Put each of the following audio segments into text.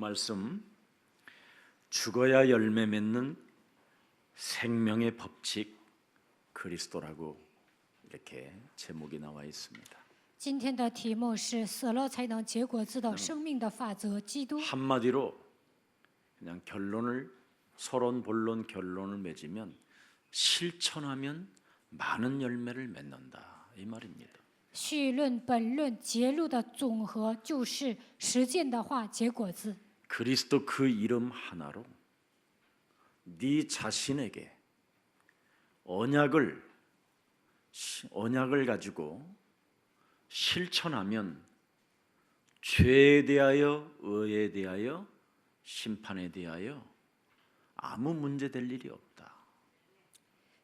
말씀 죽어야 열매 맺는 생명의 법칙 그리스도라고 이렇게 제목이 나와 있습니다. 今天的题目是死了才能结果子的生命的法则基督。 한마디로 그냥 서론 본론 결론을 맺으면 실천하면 많은 열매를 맺는다 이 말입니다. 绪论、本论、结论的总和就是实践的话结果子。 그리스도 그 이름 하나로 네 자신에게 언약을 가지고 실천하면 죄에 대하여, 의에 대하여, 심판에 대하여 아무 문제 될 일이 없다.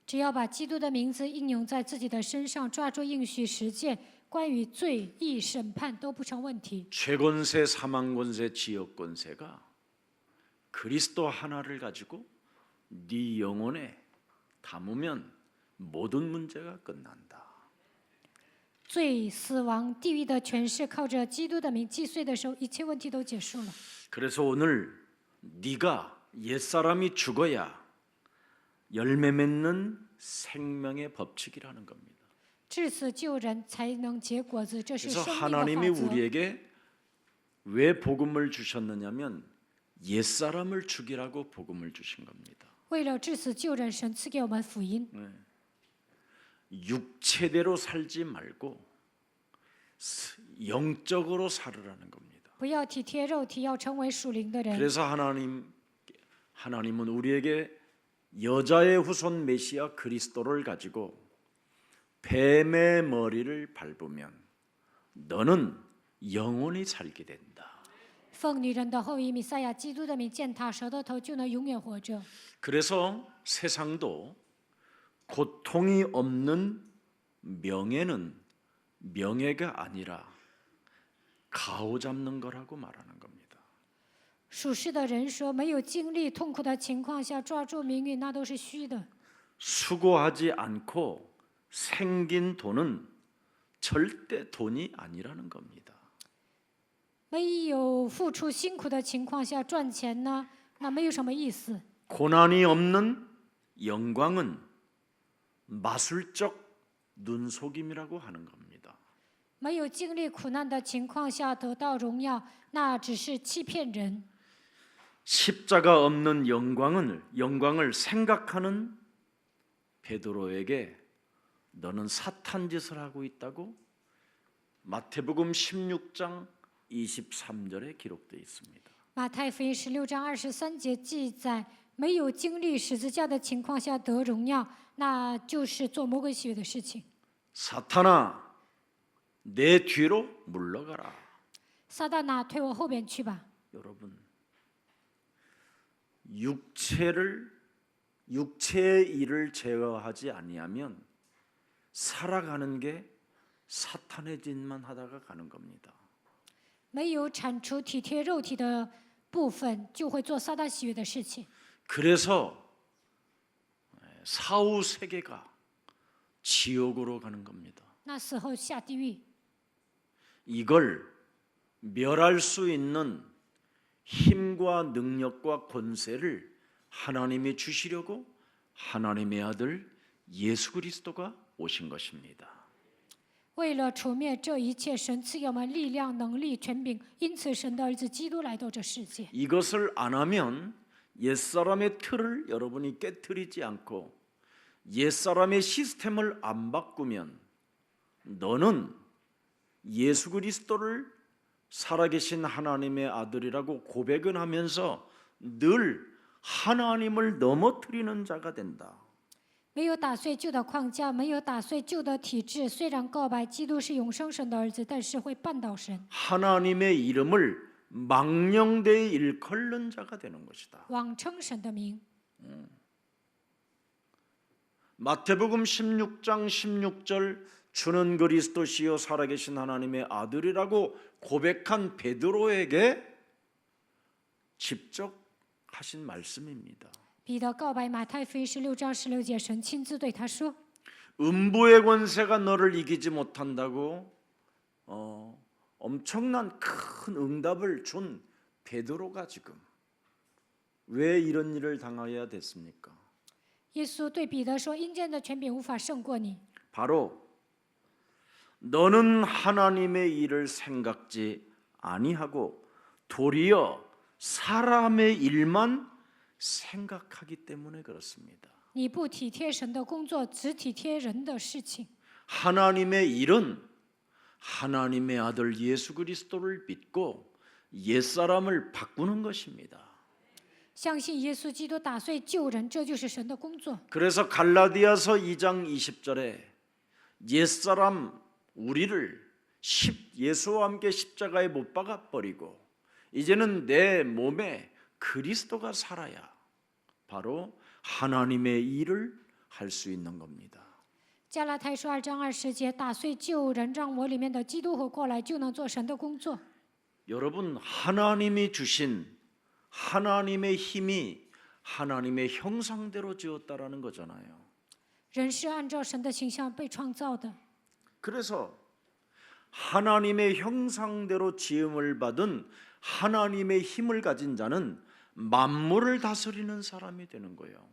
只要把基督的名字应用在自己的身上，抓住应许实践，关于罪、义、审判都不成问题。 죄권세, 사망권세, 지역권세가 그리스도 하나를 가지고 네 영혼에 담으면 모든 문제가 끝난다. 罪、死亡、地狱的权势靠着基督的名击碎的时候，一切问题都结束了。 그래서 오늘 네가 옛사람이 죽어야 열매 맺는 생명의 법칙이라는 겁니다. 至死救人才能结果子，这是 그래서 生命 하나님이 的法则。 우리에게 왜 복음을 주셨느냐면 옛사람을 죽이라고 복음을 주신 겁니다. 为了致死救人，神赐给我们福音。 육체대로 살지 말고 영적으로 살으라는 겁니다. 不要体贴肉体，要成为属灵的人。 그래서 하나님은 우리에게 여자의 후손 메시아 그리스도를 가지고 뱀의 머리를 밟으면 너는 영원히 살게 된다. 奉女人的后裔弥赛亚基督的名践踏蛇的头，就能永远活着。 그래서 세상도 고통이 없는 명예는 명예가 아니라 가오잡는 거라고 말하는 겁니다. 属世的人说，没有经历痛苦的情况下抓住名誉，那都是虚的。 수고하지 않고 생긴 돈은 절대 돈이 아니라는 겁니다. 没有付出辛苦的情况下赚钱呢，那没有什么意思。 고난이 없는 영광은 마술적 눈속임이라고 하는 겁니다. 没有经历苦难的情况下得到荣耀，那只是欺骗人。 십자가 없는 영광을 생각하는 베드로에게 너는 사탄 짓을 하고 있다고 마태복음 16장 23절에 기록되어 있습니다. 马太福音16章23节记载，没有经历十字架的情况下得荣耀，那就是做魔鬼喜悦的事情。 사탄아, 내 뒤로 물러가라. 撒旦呐，退我后边去吧！ 여러분, 육체의 일을 제어하지 아니하면 살아가는 게 사탄의 짓만 하다가 가는 겁니다. 没有铲除体贴肉体的部分，就会做撒旦喜悦的事情。 그래서 사후 세계가 지옥으로 가는 겁니다. 那死后下地狱， 이걸 멸할 수 있는 힘과 능력과 권세를 하나님이 주시려고 하나님의 아들 예수 그리스도가 오신 것입니다. 为了除灭这一切，神赐给我们力量、能力、权柄，因此神的儿子基督来到这世界。 이것을 안 하면 옛사람의 틀을 여러분이 깨트리지 않고 옛사람의 시스템을 안 바꾸면 너는 예수 그리스도를 살아계신 하나님의 아들이라고 고백은 하면서 늘 하나님을 넘어뜨리는 자가 된다. 没有打碎旧的框架，没有打碎旧的体制。虽然告白基督是永生神的儿子，但是会绊倒神， 하나님의 이름을 망령되이 일컬는 자가 되는 것이다. 妄称神的名。 마태복음 16장 16절 주는 그리스도시요 살아계신 하나님의 아들이라고 고백한 베드로에게 직접 하신 말씀입니다. 彼得告白马太福音16章16节，神亲自对他说： 음부의 권세가 너를 이기지 못한다고 엄청난 큰 응답을 준 베드로가 지금 왜 이런 일을 당해야 됐습니까? 耶稣对彼得说：“阴间的权柄无法胜过你， 바로 너는 하나님의 일을 생각지 아니하고 도리어 사람의 일만 생각하기 때문에 그렇습니다. 你不体贴神的工作，只体贴人的事情。 하나님의 일은 하나님의 아들 예수 그리스도를 믿고 옛사람을 바꾸는 것입니다. 相信耶稣基督打碎旧人，这就是神的工作。 그래서 갈라디아서 2장 20절에 옛사람 우리를 예수와 함께 십자가에 못 박아 버리고 이제는 내 몸에 그리스도가 살아야 바로 하나님의 일을 할 수 있는 겁니다. 加拉太书2章20节，打碎旧人，让我里面的基督活过来，就能做神的工作。 여러분, 하나님이 주신 하나님의 힘이 하나님의 형상대로 지었다라는 거잖아요. 人是按照神的形象被创造的， 그래서 하나님의 형상대로 지음을 받은 하나님의 힘을 가진 자는 만물을 다스리는 사람이 되는 거예요.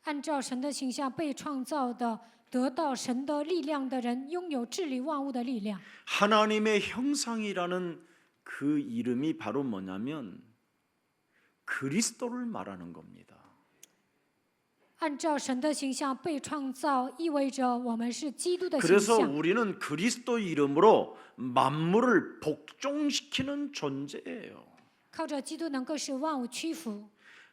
按照神的形象被创造的，得到神的力量的人，拥有治理万物的力量。 하나님의 형상이라는 그 이름이 바로 뭐냐면 그리스도를 말하는 겁니다. 按照神的形象被创造，意味着我们是基督的形 그래서 象。 우리는 그리스도 이름으로 만물을 복종시키는 존재예요. 靠着基督能够使万物屈服。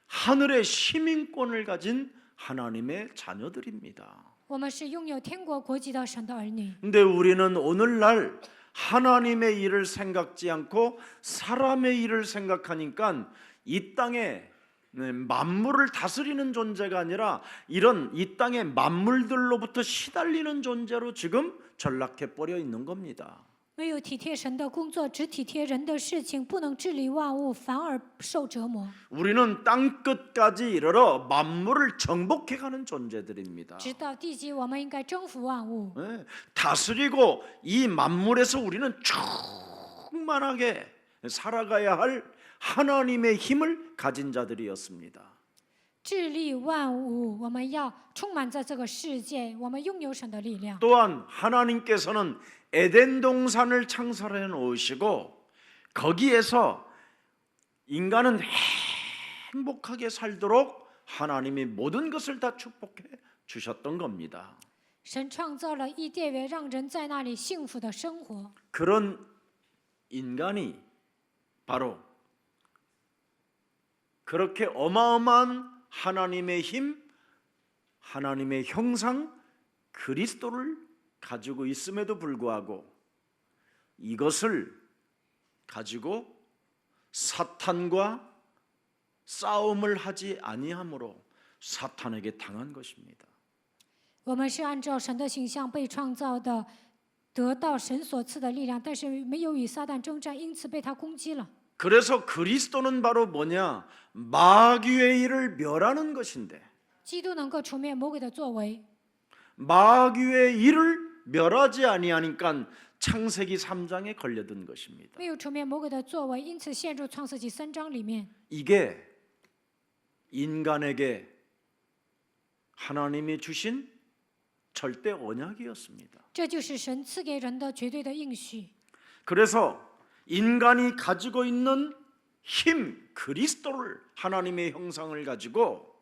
하늘의 시민권을 가진 하나님의 자녀들입니다. 我们是拥有天国国籍的神的儿女。 근데 우리는 오늘날 하나님의 일을 생각지 않고 사람의 일을 생각하니까 이 땅에 만물을 다스리는 존재가 아니라 이런 이 땅의 만물들로부터 시달리는 존재로 지금 전락해 버려 있는 겁니다. 没有体贴神的工作，只体贴人的事情，不能治理万物，反而受折磨。 우리는 땅 끝까지 이르러 만물을 정복해가는 존재들입니다. 直到地极，我们应该征服万物， 네, 다스리고 이 만물에서 우리는 충만하게 살아가야 할 하나님의 힘을 가진 자들이었습니다. 治理万物。我们要充满在这个世界，我们拥有神的力量。 또한 하나님께서는 에덴 동산을 창설해 놓으시고 거기에서 인간은 행복하게 살도록 하나님이 모든 것을 다 축복해 주셨던 겁니다. 神创造了伊甸园，让人在那里幸福的生活。 그런 인간이 바로 그렇게 어마어마한 하나님의 힘, 하나님의 형상, 그리스도를 가지고 있음에도 불구하고 이것을 가지고 사탄과 싸움을 하지 아니함으로 사탄에게 당한 것입니다. 我们是按照神的形象被创造的，得到神所赐的力量，但是没有与撒旦征战，因此被他攻击了。 그래서 그리스도는 바로 뭐냐? 마귀의 일을 멸하는 것인데 基督能够除灭魔鬼的作为， 마귀의 일을 멸하지 아니하니까 창세기 3장에 걸려든 것입니다. 没有除灭魔鬼的作为，因此陷入创世纪3章里面。 이게 인간에게 하나님이 주신 절대 언약이었습니다. 这就是神赐给人的绝对的应许。 그래서 인간이 가지고 있는 힘, 그리스도를 하나님의 형상을 가지고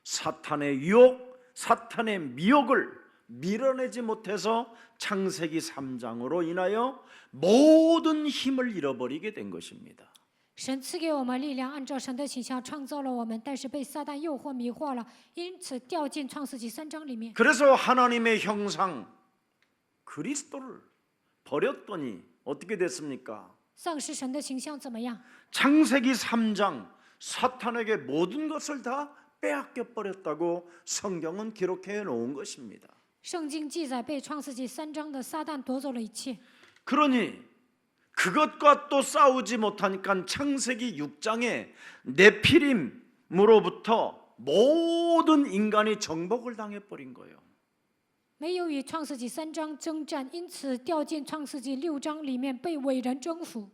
사탄의 유혹, 사탄의 미혹을 밀어내지 못해서 창세기 3장으로 인하여 모든 힘을 잃어버리게 된 것입니다. 神赐给我们力量，按照神的形象创造了我们，但是被撒旦诱惑迷惑了，因此掉进创世纪3章里面。 그래서 하나님의 형상 그리스도를 버렸더니 어떻게 됐습니까? 丧失神的形象怎么样？ 창세기 3장 사탄에게 모든 것을 다 빼앗겨 버렸다고 성경은 기록해 놓은 것입니다. 圣经记载被创世纪3章的撒旦夺走了一切。 그러니 그것과 또 싸우지 못하니까 창세기 6장에 네피림으로부터 모든 인간이 정복을 당해버린 거예요. 没有与创世纪3章征战，因此掉进创世纪6章里面被伟人征服。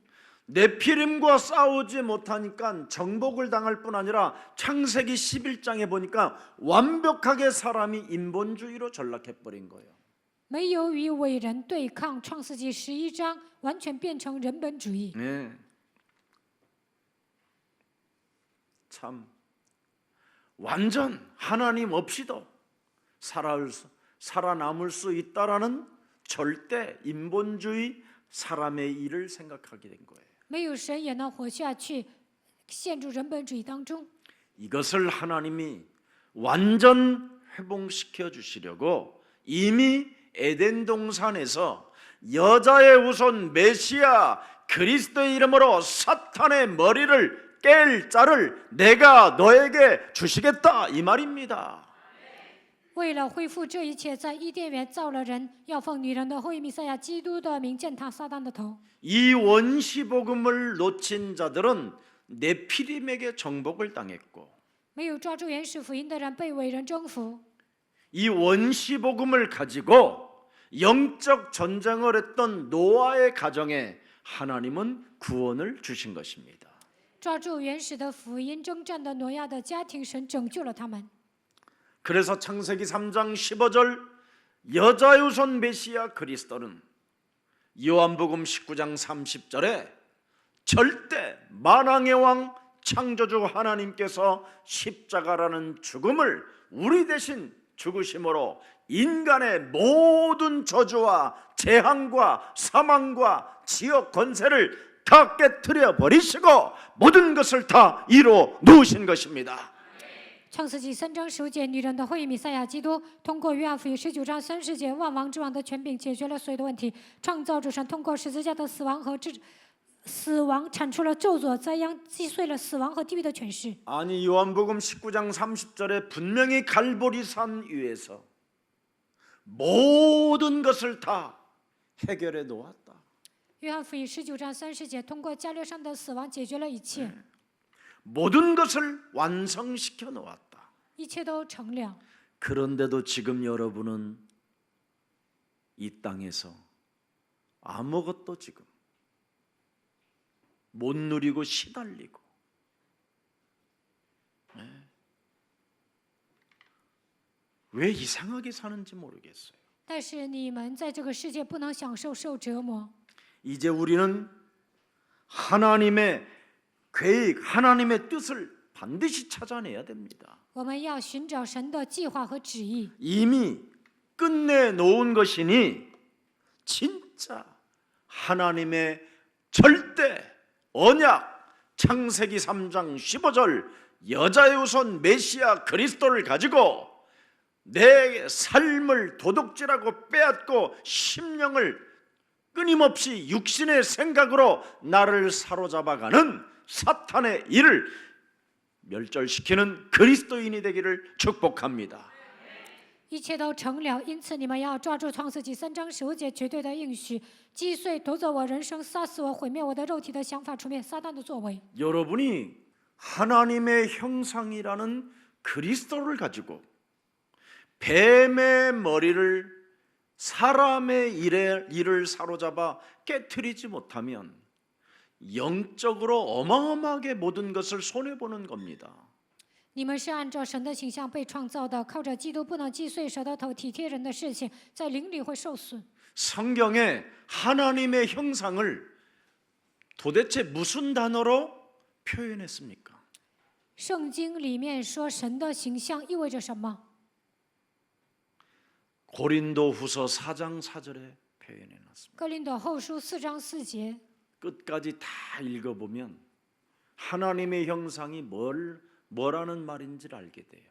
네피림과 싸우지 못하니까 정복을 당할 뿐 아니라 창세기 11장에 보니까 완벽하게 사람이 인본주의로 전락해버린 거예요. 没有与伟人对抗，创世纪11章完全变成人本主义。 네. 참 완전 하나님 없이도 살아남을 수 있다라는 절대 인본주의 사람의 일을 생각하게 된 거예요. 没有神也能活下去，陷入人本主义当中。 이것을 하나님이 완전 회복시켜 주시려고 이미 에덴 동산에서 여자의 후손 메시아 그리스도의 이름으로 사탄의 머리를 깰 자를 내가 너에게 주시겠다 이 말입니다. 为了恢复这一切，在伊甸园造了人，要奉女人的后裔弥赛亚基督的名践踏撒旦的头。 이 원시복음을 놓친 자들은 네피림에게 정복을 당했고 没有抓住原始福音的人被伟人征服。 이 원시복음을 가지고 영적 전쟁을 했던 노아의 가정에 하나님은 구원을 주신 것입니다. 抓住原始的福音征战的挪亚的家庭，神拯救了他们。 그래서 창세기 3장 15절 여자의 후손 메시아 그리스도는 요한복음 19장 30절에 절대 만왕의 왕 창조주 하나님께서 십자가라는 죽음을 우리 대신 죽으심으로 인간의 모든 저주와 재앙과 사망과 지역 권세를 다 깨트려 버리시고 모든 것을 다 이루어 놓으신 것입니다. 创世纪3章15节，女人的后裔弥赛亚基督通过约翰福音19章30节，万王之王的权柄解决了所有的问题。创造主神通过十字架的死亡铲除了咒诅灾殃，击碎了死亡和地狱的权势。 아니 요한복음 19장 30절에 분명히 갈보리산 위에서 모든 것을 다 해결해 놓았다. 约翰福音19章30节，通过加略上的死亡解决了一切， 모든 것을 완성시켜 놓았다. 一切都成了。 그런데도 지금 여러분은 이 땅에서 아무것도 지금 못 누리고 시달리고 왜 이상하게 사는지 모르겠어요. 但是你们在这个世界不能享受受折磨。 이제 우리는 하나님의 계획, 하나님의 뜻을 반드시 찾아내야 됩니다. 我们要寻找神的计划和旨意， 이미 끝내 놓은 것이니 진짜 하나님의 절대 언약 창세기 3장 15절 여자의 후손 메시아 그리스도를 가지고 내 삶을 도둑질하고 빼앗고 심령을 끊임없이 육신의 생각으로 나를 사로잡아가는 사탄의 일을 멸절시키는 그리스도인이 되기를 축복합니다. 一切都成了。因此，你们要抓住创世纪3章15节绝对的应许，击碎夺走我人生、杀死我、毁灭我的肉体的想法，除灭撒旦的作为。 여러분이 하나님의 형상이라는 그리스도를 가지고 뱀의 머리를 사람의 일을 사로잡아 깨트리지 못하면 영적으로 어마어마하게 모든 것을 손해보는 겁니다. 你们是按照神的形象被创造的，靠着基督不能击碎蛇的头，体贴人的事情，在灵里会受损。 성경에 하나님의 형상을 도대체 무슨 단어로 표현했습니까? 圣经里面说神的形象意味着什么？ 고린도후서 4장 4절에 표현해놨습니다. 哥林多后书4章4节， 끝까지 다 읽어보면 하나님의 형상이 뭐라는 말인지를 알게 돼요.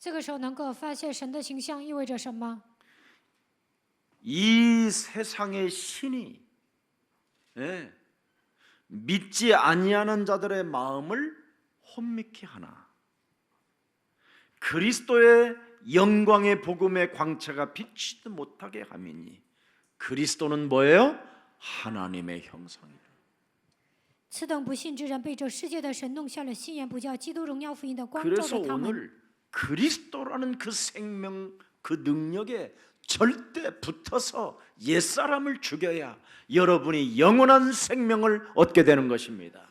这个时候能够发现神的形象意味着什么？ 이 세상의 신이 믿지 아니하는 자들의 마음을 혼미케 하나 그리스도의 영광의 복음의 광채가 비치지 못하게 함이니 그리스도는 뭐예요? 하나님의 형상이라. 此等不信之人被这世界的神弄瞎了心眼，不叫基督荣耀福音的光照 그래서 着他们。 오늘 그리스도라는 그 생명 그 능력에 절대 붙어서 옛사람을 죽여야 여러분이 영원한 생명을 얻게 되는 것입니다.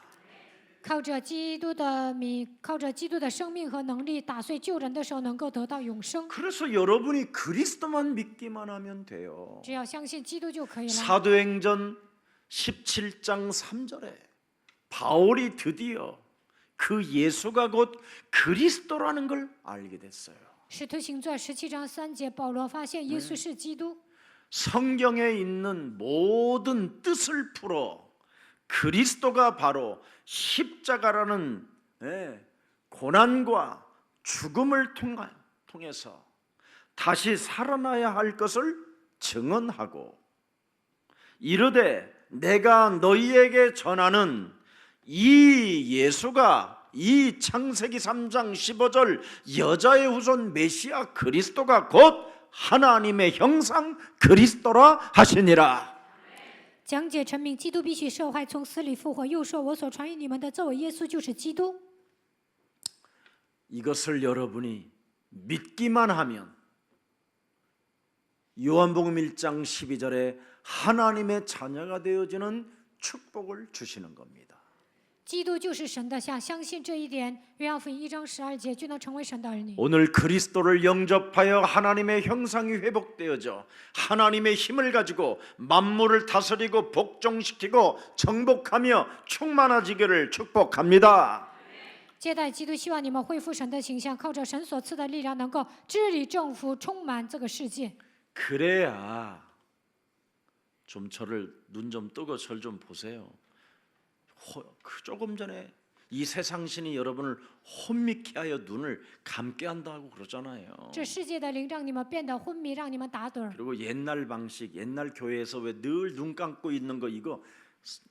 靠着基督的名，靠着基督的生命和能力打碎旧人的时候，能够得到永生。 그래서 여러분이 그리스도만 믿기만 하면 돼요. 只要相信基督就可以了。 사도행전 17장 3절에 바울이 드디어 그 예수가 곧 그리스도라는 걸 알게 됐어요. 使徒行传17章3节，保罗发现耶稣是基督。 성경에 있는 모든 뜻을 풀어 그리스도가 바로 십자가라는 고난과 죽음을 통해서 다시 살아나야 할 것을 증언하고 이르되 내가 너희에게 전하는 이 예수가 이 창세기 3장 15절 여자의 후손 메시아 그리스도가 곧 하나님의 형상 그리스도라 하시니라. 讲解陈明，基督必须受害，从死里复活。又说，我所传与你们的这位耶稣就是基督。 이것을 여러분이 믿기만 하면 요한복음 1장 12절에 하나님의 자녀가 되어지는 축복을 주시는 겁니다. 基督就是神的像，相信这一点，约翰福音1章12节就能成为神的儿女。 오늘 그리스도를 영접하여 하나님의 형상이 회복되어져 하나님의 힘을 가지고 만물을 다스리고 복종시키고 정복하며 충만해지기를 축복합니다. 接待基督，希望你们恢复神的形象，靠着神所赐的力量，能够治理政府，充满这个世界。 그래야 좀 저를 눈 좀 뜨고 절 좀 보세요. 조금 전에 이 세상 신이 여러분을 혼미케 하여 눈을 감게 한다고 그러잖아요. 这世界的灵让你们变得昏迷，让你们打盹儿。 그리고 옛날 방식, 옛날 교회에서 왜 늘 눈 감고 있는 거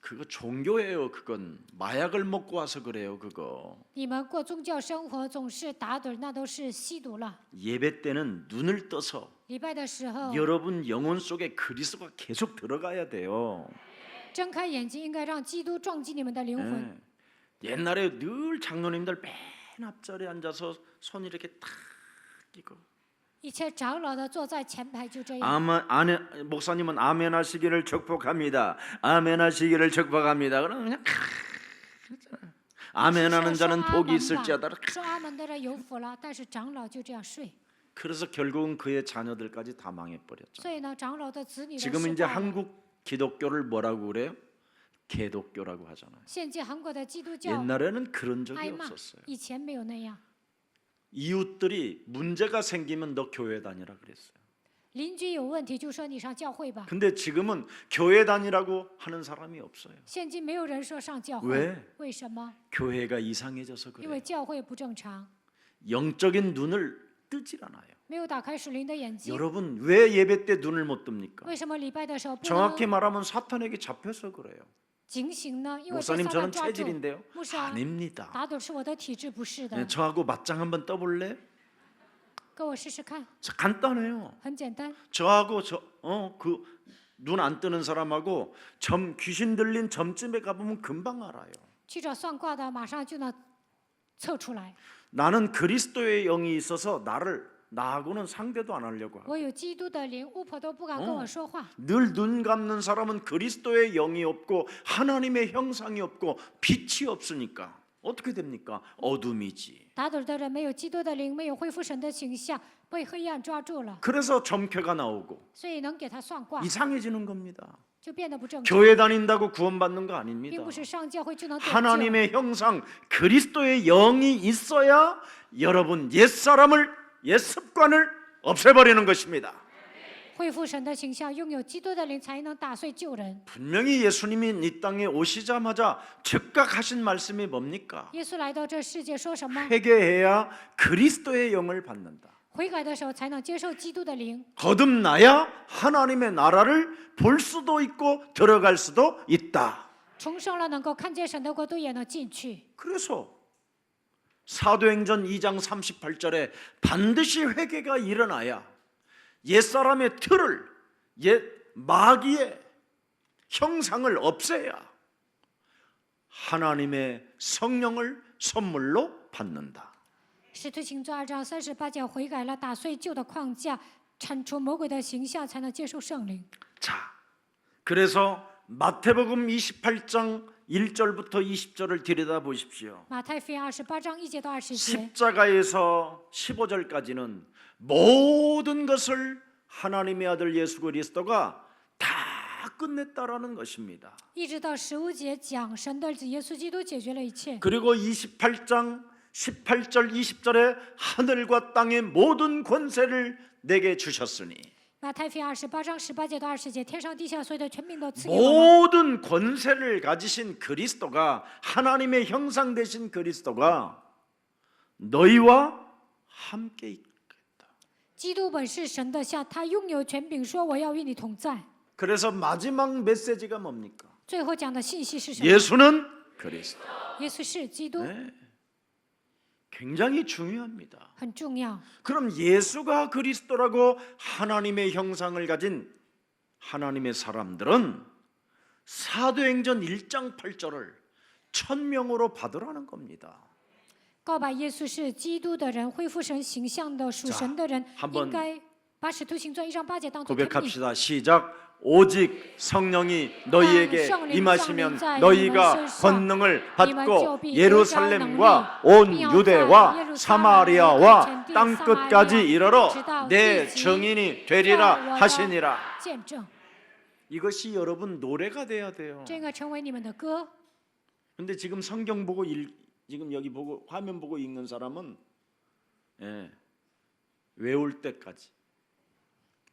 그거 종교예요. 그건 마약을 먹고 와서 그래요. 그거. 你们过宗教生活总是打盹儿，那都是吸毒了。 예배 때는 눈을 떠서 礼拜的时候， 여러분 영혼 속에 그리스도가 계속 들어가야 돼요. 睁开眼睛，应该让基督撞击你们的灵魂。 옛날에 늘 장로님들 맨 앞자리에 앉아서 손 이렇게 탁 끼고 以前长老的坐在前排就这样。 목사님은 아멘 하시기를 축복합니다. 아멘 하시기를 축복합니다. 그러면 그냥 아멘 하는 자는 복이 있을지어다. 说阿门的人有福了，但是长老就这样睡。 그래서 결국은 그의 자녀들까지 다 망해버렸죠. 所以呢，长老的子女都 지금 失 이제 败了。 한국 기독교를 뭐라고 그래요? 개독교라고 하잖아요. 现今韩国的基督教 옛날에는 그런 적이 挨骂， 없었어요. 以前没有那样。 이웃들이 문제가 생기면 너 교회 다니라 그랬어요. 邻居有问题就说你上教会吧。 근데 지금은 교회 다니라고 하는 사람이 없어요. 现今没有人说上教会， 왜? 为什么？ 교회가 이상해져서 因为 그래요. 教会不正常， 영적인 눈을 뜨질 않아요. 没有打开属灵的眼睛。 여러분 왜 예배 때 눈을 못 뜹니까? 为什么礼拜的时候不 정확히 能 말하면 사탄에게 잡혀서 그래요. 警醒呢？因为被 목사님 撒旦 저는 抓住。 체질인데요. 牧师啊， 아닙니다. 打盹是我的体质，不是的。 저하고 맞짱 한번 떠볼래? 跟我试试看， 간단해요. 很简单。 저하고 그 눈 안 뜨는 사람하고 귀신 들린 점집에 가보면 금방 알아요. 去找算卦的，马上就能测出来。 나는 그리스도의 영이 있어서 나하고는 상대도 안 하려고 하고 我有基督的灵，巫婆都不敢跟我说话。 늘 눈 감는 사람은 그리스도의 영이 없고 하나님의 형상이 없고 빛이 없으니까 어떻게 됩니까? 어둠이지. 打盹的人没有基督的灵，没有恢复神的形象，被黑暗抓住了， 그래서 점괘가 나오고 所以能给他算卦， 이상해지는 겁니다. 就变得不正常， 교회 다닌다고 구원받는 거 아닙니다. 并不是上教会就能得救。 하나님의 형상 그리스도의 영이 있어야 여러분 옛 습관을 없애버리는 것입니다. 恢复神的形象，拥有基督的灵，才能打碎旧人。 분명히 예수님이 이 땅에 오시자마자 즉각 하신 말씀이 뭡니까? 耶稣来到这世界说什么？ 회개해야 그리스도의 영을 받는다. 悔改的时候才能接受基督的灵， 거듭나야 하나님의 나라를 볼 수도 있고 들어갈 수도 있다. 重生了能够看见神的国度，也能进去。 그래서 사도행전 2장 38절에 반드시 회개가 일어나야 옛사람의 틀을 옛 마귀의 형상을 없애야 하나님의 성령을 선물로 받는다. 使徒行传2章38节，悔改了，打碎旧的框架，铲除魔鬼的形象，才能接受圣灵。 자, 그래서 마태복음 28장 1절부터 20절을 들여다 보십시오. 马太福音28章1节到20节， 십자가에서 15절까지는 모든 것을 하나님의 아들 예수 그리스도가 다 끝냈다라는 것입니다. 一直到15节讲神的子耶稣基督解决了一切。 그리고 28장 18절 20절에 하늘과 땅의 모든 권세를 내게 주셨으니 马太福音28章18节到20节，天上地下所有的权柄都赐给我们。 모든 권세를 가지신 그리스도가 하나님의 형상 되신 그리스도가 너희와 함께 있겠다. 基督本是神的像，他拥有权柄，说我要与你同在。 그래서 마지막 메시지가 뭡니까? 最后讲的信息是什么？ 예수는 그리스도. 耶稣是基督， 네. 굉장히 중요합니다. 很重要。 그럼 예수가 그리스도라고 하나님의 형상을 가진 하나님의 사람들은 사도행전 1장 8절을 천명으로 받으라는 겁니다. 告白耶稣是基督的人，恢复神形象的属神的人， 한번 应该把使徒行传1章8节当作权柄。 고백합시다. 시작. 오직 성령이 너희에게 임하시면 너희가 권능을 받고 예루살렘과 온 유대와 사마리아와 땅 끝까지 이르러 내 증인이 되리라 하시니라. 见证， 이것이 여러분 노래가 돼야 돼요. 这个成为你们的歌。 근데 지금 성경 보고 지금 여기 보고 화면 보고 읽는 사람은 외울 때까지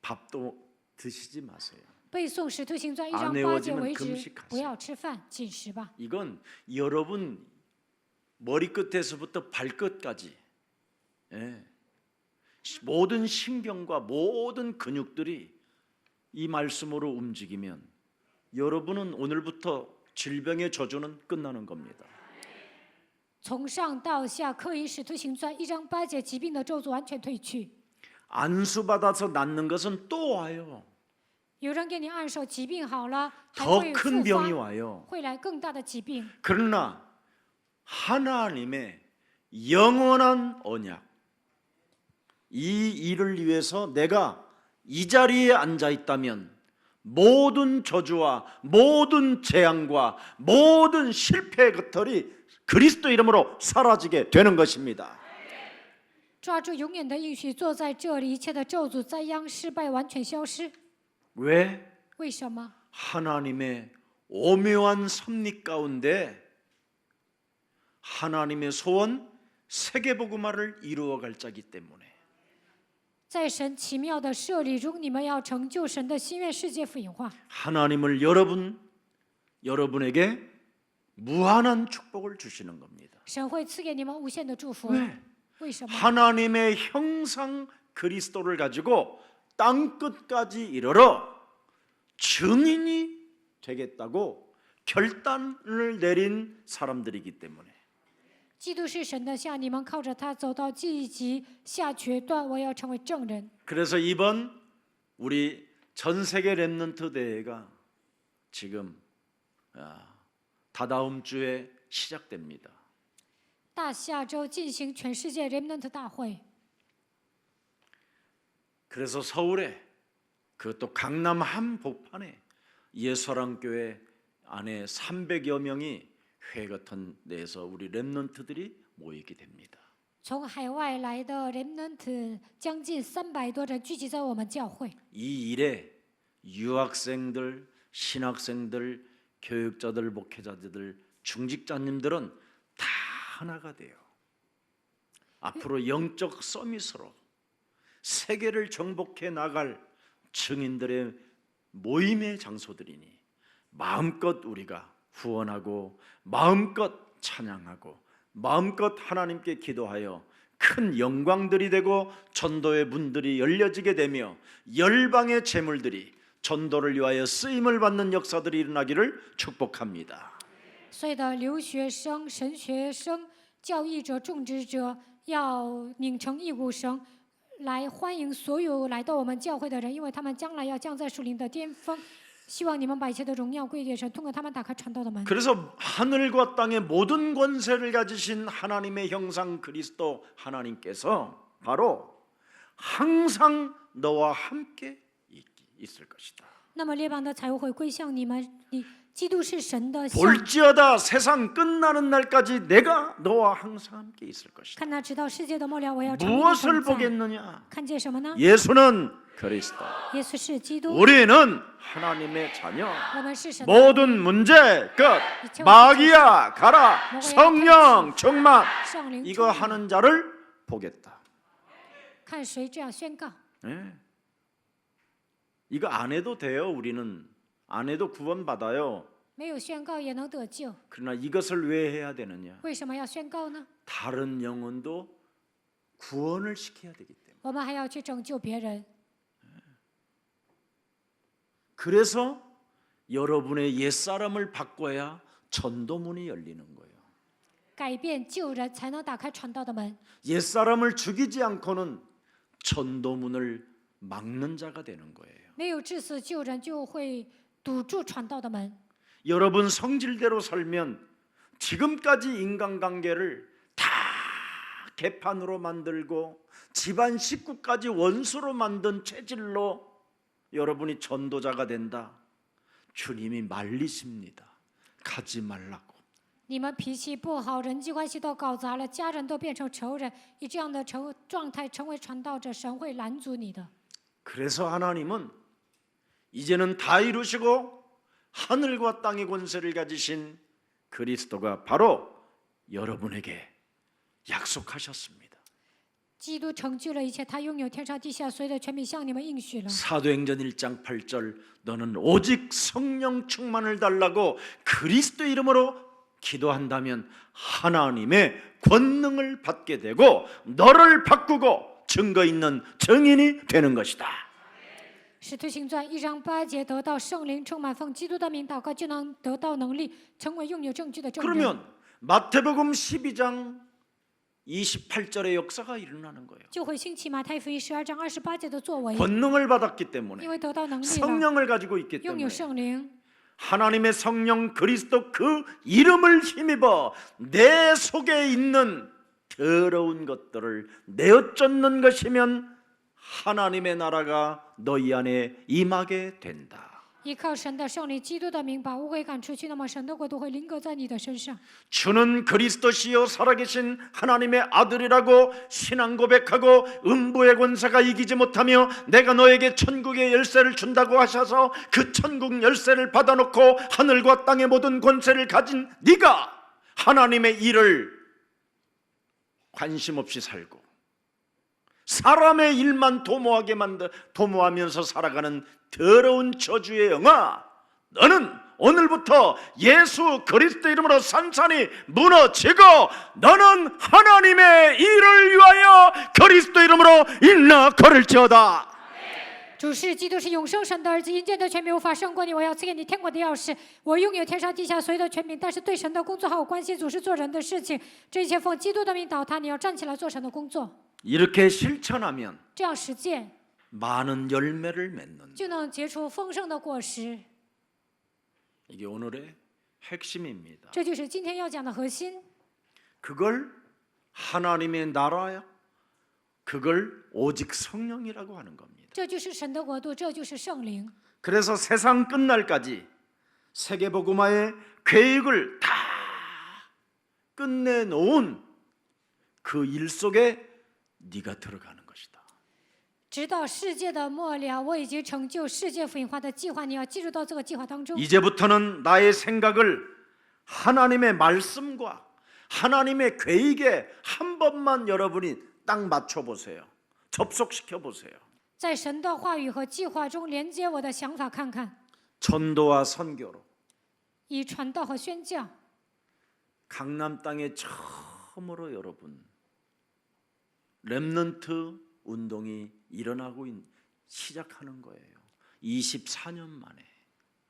밥도 드시지 마세요. 背诵使徒行传1章 안 8节 외워지면 为止， 금식하세요. 不要吃饭，禁食吧。 이건 여러분 머리끝에서부터 발끝까지 모든 신경과 모든 근육들이 이 말씀으로 움직이면 여러분은 오늘부터 질병의 저주는 끝나는 겁니다. 从上到下，刻印使徒行传1章8节，疾病的咒诅完全退去。 안수 받아서 낫는 것은 또 와요. 有人给你按手，疾病好了，还 더 会 큰 复 병이 发， 와요. 会来更大的疾病。 그러나 하나님의 영원한 언약, 이 일을 위해서 내가 이 자리에 앉아 있다면 모든 저주와 모든 재앙과 모든 실패의 것들이 그리스도 이름으로 사라지게 되는 것입니다. 抓住永远的应许，坐在这里，一切的咒诅、灾殃、失败完全消失。 왜? 为什么？ 하나님의 오묘한 섭리 가운데 하나님의 소원 세계복음화를 이루어갈 자기 때문에. 在神奇妙的设立中，你们要成就神的心愿，世界福音化。 하나님을 여러분에게 무한한 축복을 주시는 겁니다. 神会赐给你们无限的祝福。 왜? 为什么？ 하나님의 형상 그리스도를 가지고 땅 끝까지 이르러 증인이 되겠다고 결단을 내린 사람들이기 때문에. 基督是神的像，你们靠着他走到地极下决断，我要成为证人。 그래서 이번 우리 전 세계 렘넌트 대회가 지금 다다음 주에 시작됩니다. 大下周进行全世界 Remnant 大会， 그래서 서울에 그것도 강남 한복판에 예서랑교회 안에 300여 명이 회의 같은 데에서 우리 렘넌트들이 모이게 됩니다. 从海外来的 Remnant 将近300多人聚集在我们教会。 이 일에 유학생들, 신학생들, 교육자들, 목회자들, 중직자님들은 다 하나가 돼요. 앞으로 영적 서밋으로 세계를 정복해 나갈 증인들의 모임의 장소들이니 마음껏 우리가 후원하고 마음껏 찬양하고 마음껏 하나님께 기도하여 큰 영광들이 되고 전도의 문들이 열려지게 되며 열방의 재물들이 전도를 위하여 쓰임을 받는 역사들이 일어나기를 축복합니다. 所有的留学生、神学生、教义者、种植者要拧成一股绳，来欢迎所有来到我们教会的人，因为他们将来要降在属灵的巅峰。希望你们把一切的荣耀归给神，通过他们打开传道的门。 그래서 하늘과 땅의 모든 권세를 가지신 하나님의 형상 그리스도 하나님께서 바로 항상 너와 함께 있을 것이다. 那么列邦的财物会归向你们，基督是神的像， 볼지어다 세상 끝나는 날까지 내가 너와 항상 함께 있을 것이다. 看他直到世界的末了，我要常与你 무엇을 同在。 보겠느냐? 看见什么呢？ 예수는 그리스도. 耶稣是基督， 우리는 하나님의 자녀. 我们是神的 모든 문제 끝. 마귀야 가라. 성령 충만. 圣灵 이거 充满。 하는 자를 보겠다. 看谁这样宣告？ 네. 이거 안 해도 돼요. 우리는 안 해도 구원받아요. 没有宣告也能得救， 그러나 이것을 왜 해야 되느냐? 为什么要宣告呢？ 다른 영혼도 구원을 시켜야 되기 때문에. 我们还要去拯救别人。 그래서 여러분의 옛사람을 바꿔야 전도문이 열리는 거예요. 改变旧人，才能打开传道的门。 옛사람을 죽이지 않고는 전도문을 막는 자가 되는 거예요. 没有致死旧人，就会堵住传道的门。 여러분 성질대로 살면 지금까지 인간관계를 다 개판으로 만들고 집안 식구까지 원수로 만든 체질로 여러분이 전도자가 된다. 주님이 말리십니다. 가지 말라고. 你们脾气不好，人际关系都搞砸了，家人都变成仇人，以这样的状态成为传道者，神会拦阻你的。 그래서 하나님은 이제는 다 이루시고 하늘과 땅의 권세를 가지신 그리스도가 바로 여러분에게 약속하셨습니다. 基督成就了一切，他拥有天上地下所有的权柄，向你们应许了。 사도행전 1장 8절 너는 오직 성령 충만을 달라고 그리스도 이름으로 기도한다면 하나님의 권능을 받게 되고 너를 바꾸고 증거 있는 증인이 되는 것이다. 使徒行传1章8节，得到圣灵充满，奉基督的名祷告，就能得到能力，成为拥有证据的证人。 그러면 마태복음 12장 28절의 역사가 일어나는 거예요. 就会兴起马太福音12章28节的作为， 권능을 받았기 때문에 因为得到能力了， 성령을 가지고 있기 拥 때문에 有圣灵。 하나님의 성령 그리스도 그 이름을 힘입어 내 속에 있는 더러운 것들을 내어쫓는 것이면 하나님의 나라가 너희 안에 임하게 된다. 依靠神的圣灵，基督的名把污秽赶出去，那么神的国度会临格在你的身上。 주는 그리스도시요 살아계신 하나님의 아들이라고 신앙 고백하고 음부의 권세가 이기지 못하며 내가 너에게 천국의 열쇠를 준다고 하셔서 그 천국 열쇠를 받아놓고 하늘과 땅의 모든 권세를 가진 네가 하나님의 일을 관심 없이 살고 사람의 일만 도모하면서 살아가는 더러운 저주의 영아, 너는 오늘부터 예수 그리스도 이름으로 산산이 무너지고 너는 하나님의 일을 위하여 그리스도 이름으로 일나 걸을지어다. 主是基督是永生神的儿子，阴间的权柄无法胜过你。我要赐给你天国的钥匙，我拥有天上地下所有的权柄，但是对神的工作还有关系。主是做人的事情，这一切奉基督的名倒塌。你要站起来做神的工作， 이렇게 실천하면 这样实践 많은 열매를 맺는 就能结出丰盛的果实。 이게 오늘의 핵심입니다. 这就是今天要讲的核心。 그걸 하나님의 나라야. 그걸 오직 성령이라고 하는 겁니다. 这就是神的国度，这就是圣灵。 그래서 세상 끝날까지 세계복음화의 계획을 다 끝내놓은 그 일 속에 네가 들어가는 것이다. 直到世界的末了，我已经成就世界福音化的计划，你要进入到这个计划当中。 이제부터는 나의 생각을 하나님의 말씀과 하나님의 계획에 한 번만 여러분이 딱 맞춰 보세요. 접속시켜 보세요. 在神的话语和计划中连接我的想法，看看 전도와 선교로 以传道和宣教。 강남 땅에 처음으로 여러분 렘넌트 운동이 일어나고 시작하는 거예요. 24년 만에.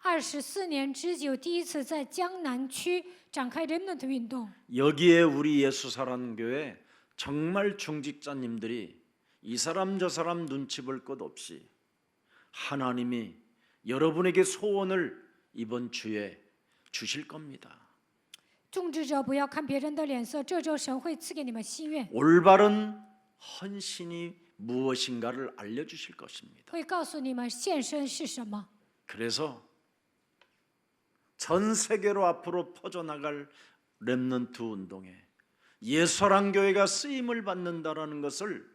24年之久，第一次在江南区展开 Remnant 运动。 여기에 우리 예수사랑교회 정말 중직자님들이 이 사람 저 사람 눈치 볼 것 없이 하나님이 여러분에게 소원을 이번 주에 주실 겁니다. 种植者不要看别人的脸色，这周神会赐给你们心愿。 올바른 헌신이 무엇인가를 알려주실 것입니다. 会告诉你们献身是什么。 그래서 전 세계로 앞으로 퍼져나갈 렘넌트 운동에 예수랑 교회가 쓰임을 받는다라는 것을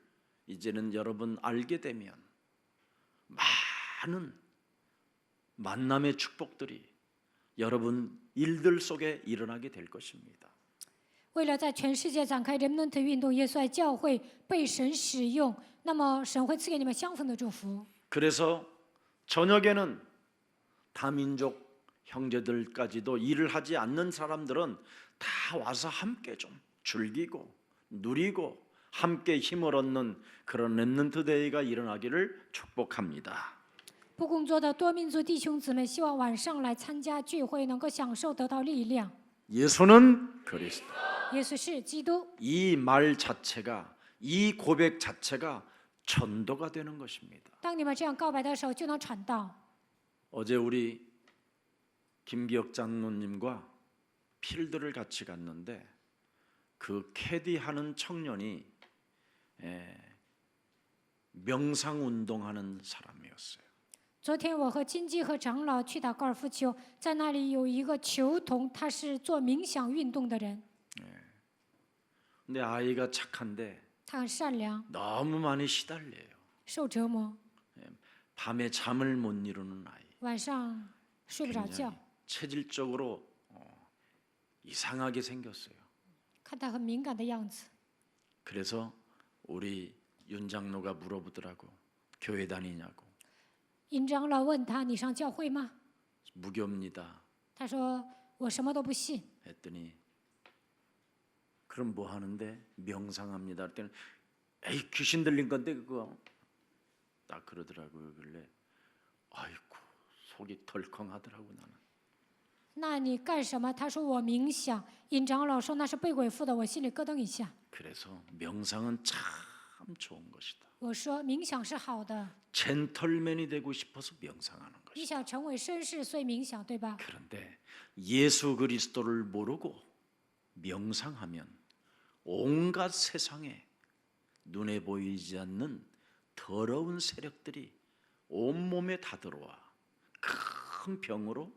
이제는 여러분 알게 되면 많은 만남의 축복들이 여러분 일들 속에 일어나게 될 것입니다. 为了在全世界展开人们的运动，耶稣爱教会被神使用，那么神会赐给你们相逢的祝福。 그래서 저녁에는 다민족 형제들까지도 일을 하지 않는 사람들은 다 와서 함께 좀 즐기고 누리고 함께 힘을 얻는 그런 렘넌트 데이가 일어나기를 축복합니다. 不工作的多民族弟兄姊妹，希望晚上来参加聚会，能够享受得到力量。 예수는 그리스도. 耶稣是基督， 이 말 자체가 이 고백 자체가 전도가 되는 것입니다. 当你们这样告白的时候，就能传道。 어제 우리 김기혁 장로님과 필드를 같이 갔는데 그 캐디하는 청년이 명상 운동하는 사람이었어요. 昨天我和金基和长老去打高尔夫球，在那里有一个球童，他是做冥想运动的人， 근데 아이가 착한데 他很善良， 너무 많이 시달려요. 受折磨， 밤에 잠을 못 이루는 아이. 晚上睡不着觉， 체질적으로 이상하게 생겼어요. 看他很敏感的样子。 그래서 우리 윤 장로가 물어보더라고. 교회 다니냐고. 尹长老问他：“你上教会吗 무교입니다. ？”他说：“我什么都不信。 했더니 그럼 뭐 하는데? 명상합니다. 그랬더니 에이 귀신 들린 건데 그거 딱 그러더라고요. 그래 아이고 속이 덜컹하더라고 나는. 那你干什么？”他说：“我冥想。”尹长老说：“那是被鬼附的。”我心里咯噔一下。 그래서 명상은 참 좋은 것이다. 我说：“冥想是好的， 젠틀맨이 되고 싶어서 명상하는 你 것이다. 想成为绅士，所以冥想，对吧？ 그런데 예수 그리스도를 모르고 명상하면 온갖 세상에 눈에 보이지 않는 더러운 세력들이 온몸에 다 들어와 큰 병으로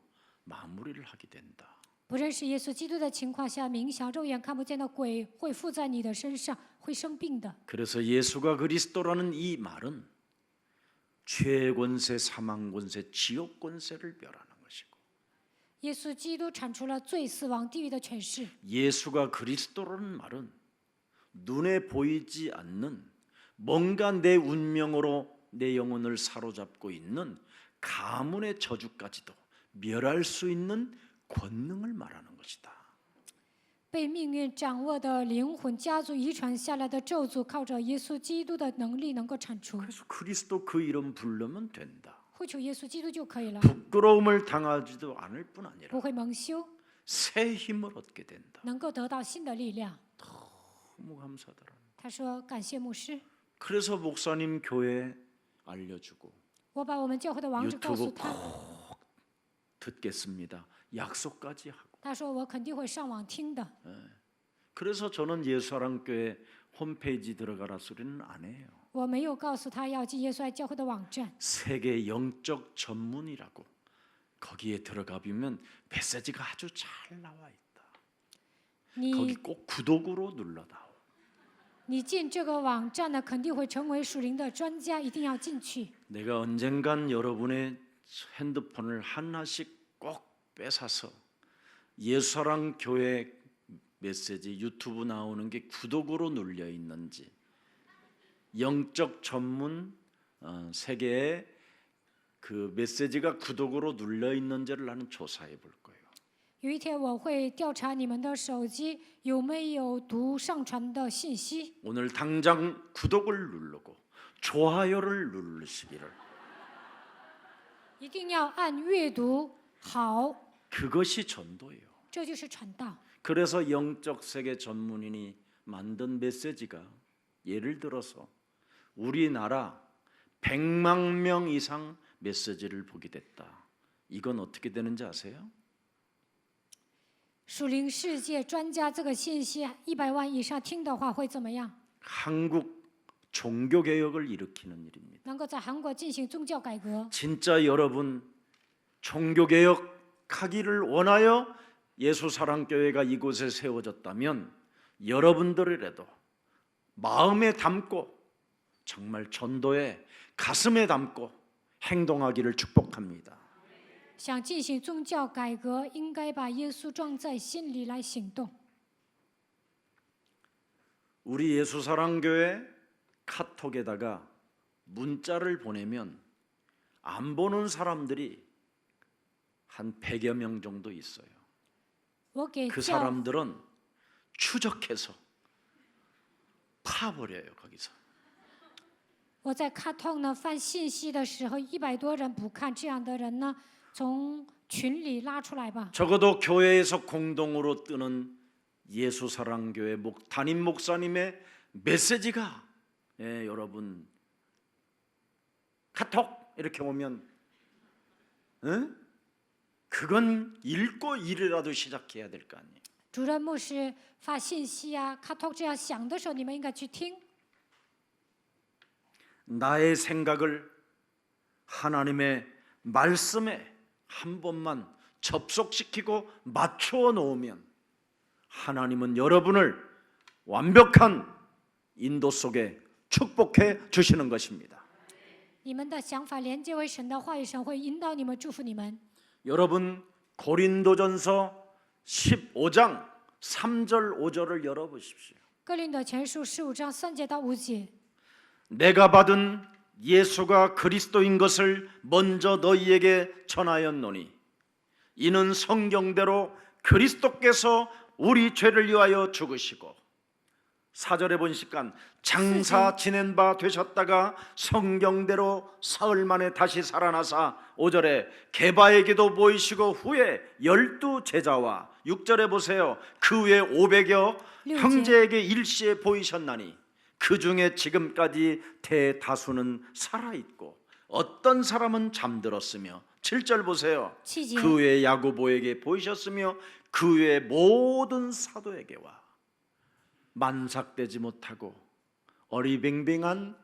마무리를 하게 된다. 不认识耶稣基督的情况下冥想，肉眼看不见的鬼会附在你的身上，会生病的。 그래서 예수가 그리스도라는 이 말은 죄 권세, 사망 권세, 지옥 권세를 멸하는 것이고 耶稣基督铲除了罪、死亡、地狱的权势。 예수가 그리스도라는 말은 눈에 보이지 않는 뭔가 내 운명으로 내 영혼을 사로잡고 있는 가문의 저주까지도 멸할 수 있는 권능을 말하는 것이다. 被命运掌握的灵魂、家族遗传下来的咒诅，靠着耶稣基督的能力能够铲除。 그래서 그리스도 그 이름 부르면 된다. 会求耶稣基督就可以了， 부끄러움을 당하지도 않을 뿐 아니라 不会蒙羞， 새 힘을 얻게 된다. 能够得到新的力量。 너무 감사하더라. 他说：“感谢牧师， 그래서 목사님 교회 알려주고 我把我们教会的网址告诉 유튜브 他。 꼭 듣겠습니다. 약속까지 하고. 他说我肯定会上网听的。 그래서 저는 예수사랑교회 홈페이지 들어가라 소리는 안 해요. 我没有告诉他要进耶稣爱教会的网站， 세계 영적 전문이라고 거기에 들어가 보면 메시지가 아주 잘 나와 있다. 거기 你 꼭 구독으로 눌러다오. 你进这个网站呢，肯定会成为属灵的专家，一定要进去。 내가 언젠간 여러분의 핸드폰을 하나씩 꼭 뺏어서 예수사랑 교회 메시지 유튜브 나오는 게 구독으로 눌려 있는지 영적 전문 세계에 그 메시지가 구독으로 눌려 있는지를 나는 조사해 볼 거예요. 有一天我会调查你们的手机有没有读上传的信息。 오늘 당장 구독을 누르고 좋아요를 누르시기를. 一定要按阅读好， 그것이 전도예요. 这就是传道。 그래서 영적 세계 전문인이 만든 메시지가 예를 들어서 우리나라 100만 명 이상 메시지를 보게 됐다. 이건 어떻게 되는지 아세요? 属灵世界专家这个信息100万以上听的话会怎么样？ 한국 종교 개혁을 일으키는 일입니다. 能够在韩国进行宗教改革。 진짜 여러분 종교 개혁하기를 원하여 예수사랑교회가 이곳에 세워졌다면 여러분들이라도 마음에 담고 정말 전도에 가슴에 담고 행동하기를 축복합니다. 想进行宗教改革，应该把耶稣装在心里来行动。 우리 예수사랑교회 카톡에다가 문자를 보내면 안 보는 사람들이 한 100여 명 정도 있어요. 我给 그 教 사람들은 추적해서 파버려요. 거기서. 我在卡通呢发信息的时候，100多人不看，这样的人呢，从群里拉出来吧。 적어도 교회에서 공동으로 뜨는 예수사랑교회 담임 목사님의 메시지가 여러분 카톡 이렇게 오면 그건 읽고 일이라도 시작해야 될 거 아니에요. 主任牧师发信息啊，卡通这样响的时候，你们应该去听。 나의 생각을 하나님의 말씀에 한 번만 접속시키고 맞추어 놓으면 하나님은 여러분을 완벽한 인도 속에 축복해 주시는 것입니다. 你们的想法连接为神的话语，神会引导你们，祝福你们。 여러분 고린도전서 15장 3절 5절을 열어보십시오. 哥林多前书15章3节到5节。 내가 받은 예수가 그리스도인 것을 먼저 너희에게 전하였노니 이는 성경대로 그리스도께서 우리 죄를 위하여 죽으시고 4절에 보니까 장사 지낸 바 되셨다가 성경대로 사흘 만에 다시 살아나사 5절에 게바에게도 보이시고 후에 12 제자와 6절에 보세요. 그 후에 500여 형제에게 일시에 보이셨나니 그 중에 지금까지 대다수는 살아있고 어떤 사람은 잠들었으며 7절 보세요. 그 후에 야고보에게 보이셨으며 그 후에 모든 사도에게와 만삭되지 못하고 어리뱅뱅한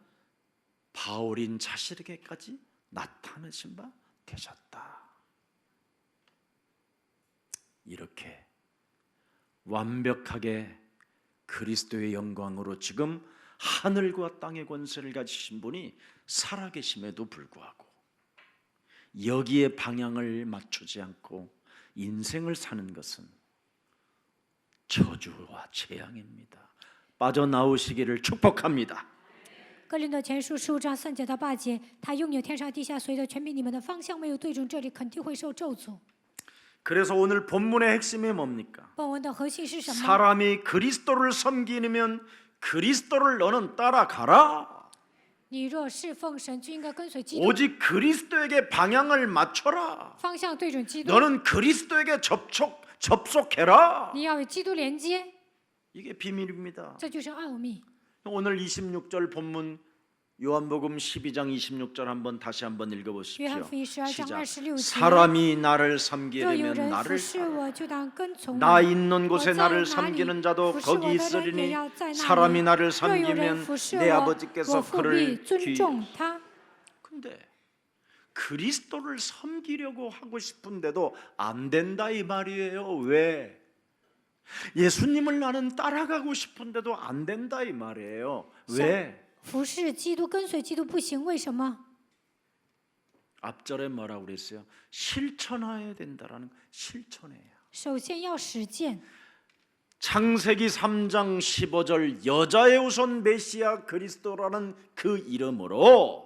바울인 자신에게까지 나타나신 바 되셨다. 이렇게 완벽하게 그리스도의 영광으로 지금 하늘과 땅의 권세를 가지신 분이 살아계심에도 불구하고 여기에 방향을 맞추지 않고 인생을 사는 것은 저주와 재앙입니다. 빠져나오시기를 축복합니다. 哥林多前书15章3节到8节，他拥有天上地下随着全凭你们的方向没有对准这里，肯定会受咒诅。 그래서 오늘 본문의 핵심이 뭡니까? 本文的核心是什么？ 사람이 그리스도를 섬기면 그리스도를 너는 따라가라. 你若侍奉神，就应该跟随基督， 오직 그리스도에게 방향을 맞춰라. 方向对准基督。 너는 그리스도에게 접속해라. 你要与基督连接， 이게 비밀입니다. 这就是奥秘。 오늘 26절 본문 요한복음 12장 26절 한번 다시 한번 읽어보십시오. 约翰福音12章 시작. 26节。 사람이 나를 若有 섬기려면 人服 나를 侍我，就当跟从 나 我。 있는 我 곳에 在哪 나를 里 섬기는 자도 服侍我 거기 的人也 있으리니 要在那 사람이 里。 나를 若有人 섬기면 服侍 내 我， 아버지께서 我父必 그를 尊重他。 근데 그리스도를 섬기려고 하고 싶은데도 안 된다 이 말이에요. 왜? 예수님을 나는 따라가고 싶은데도 안 된다 이 말이에요. 왜? 服侍基督，跟随基督不行，为什么？ 앞절에 뭐라고 그랬어요? 실천해야 된다라는 실천해야. 首先要实践。 창세기 3장 15절 여자의 후손 메시아 그리스도라는 그 이름으로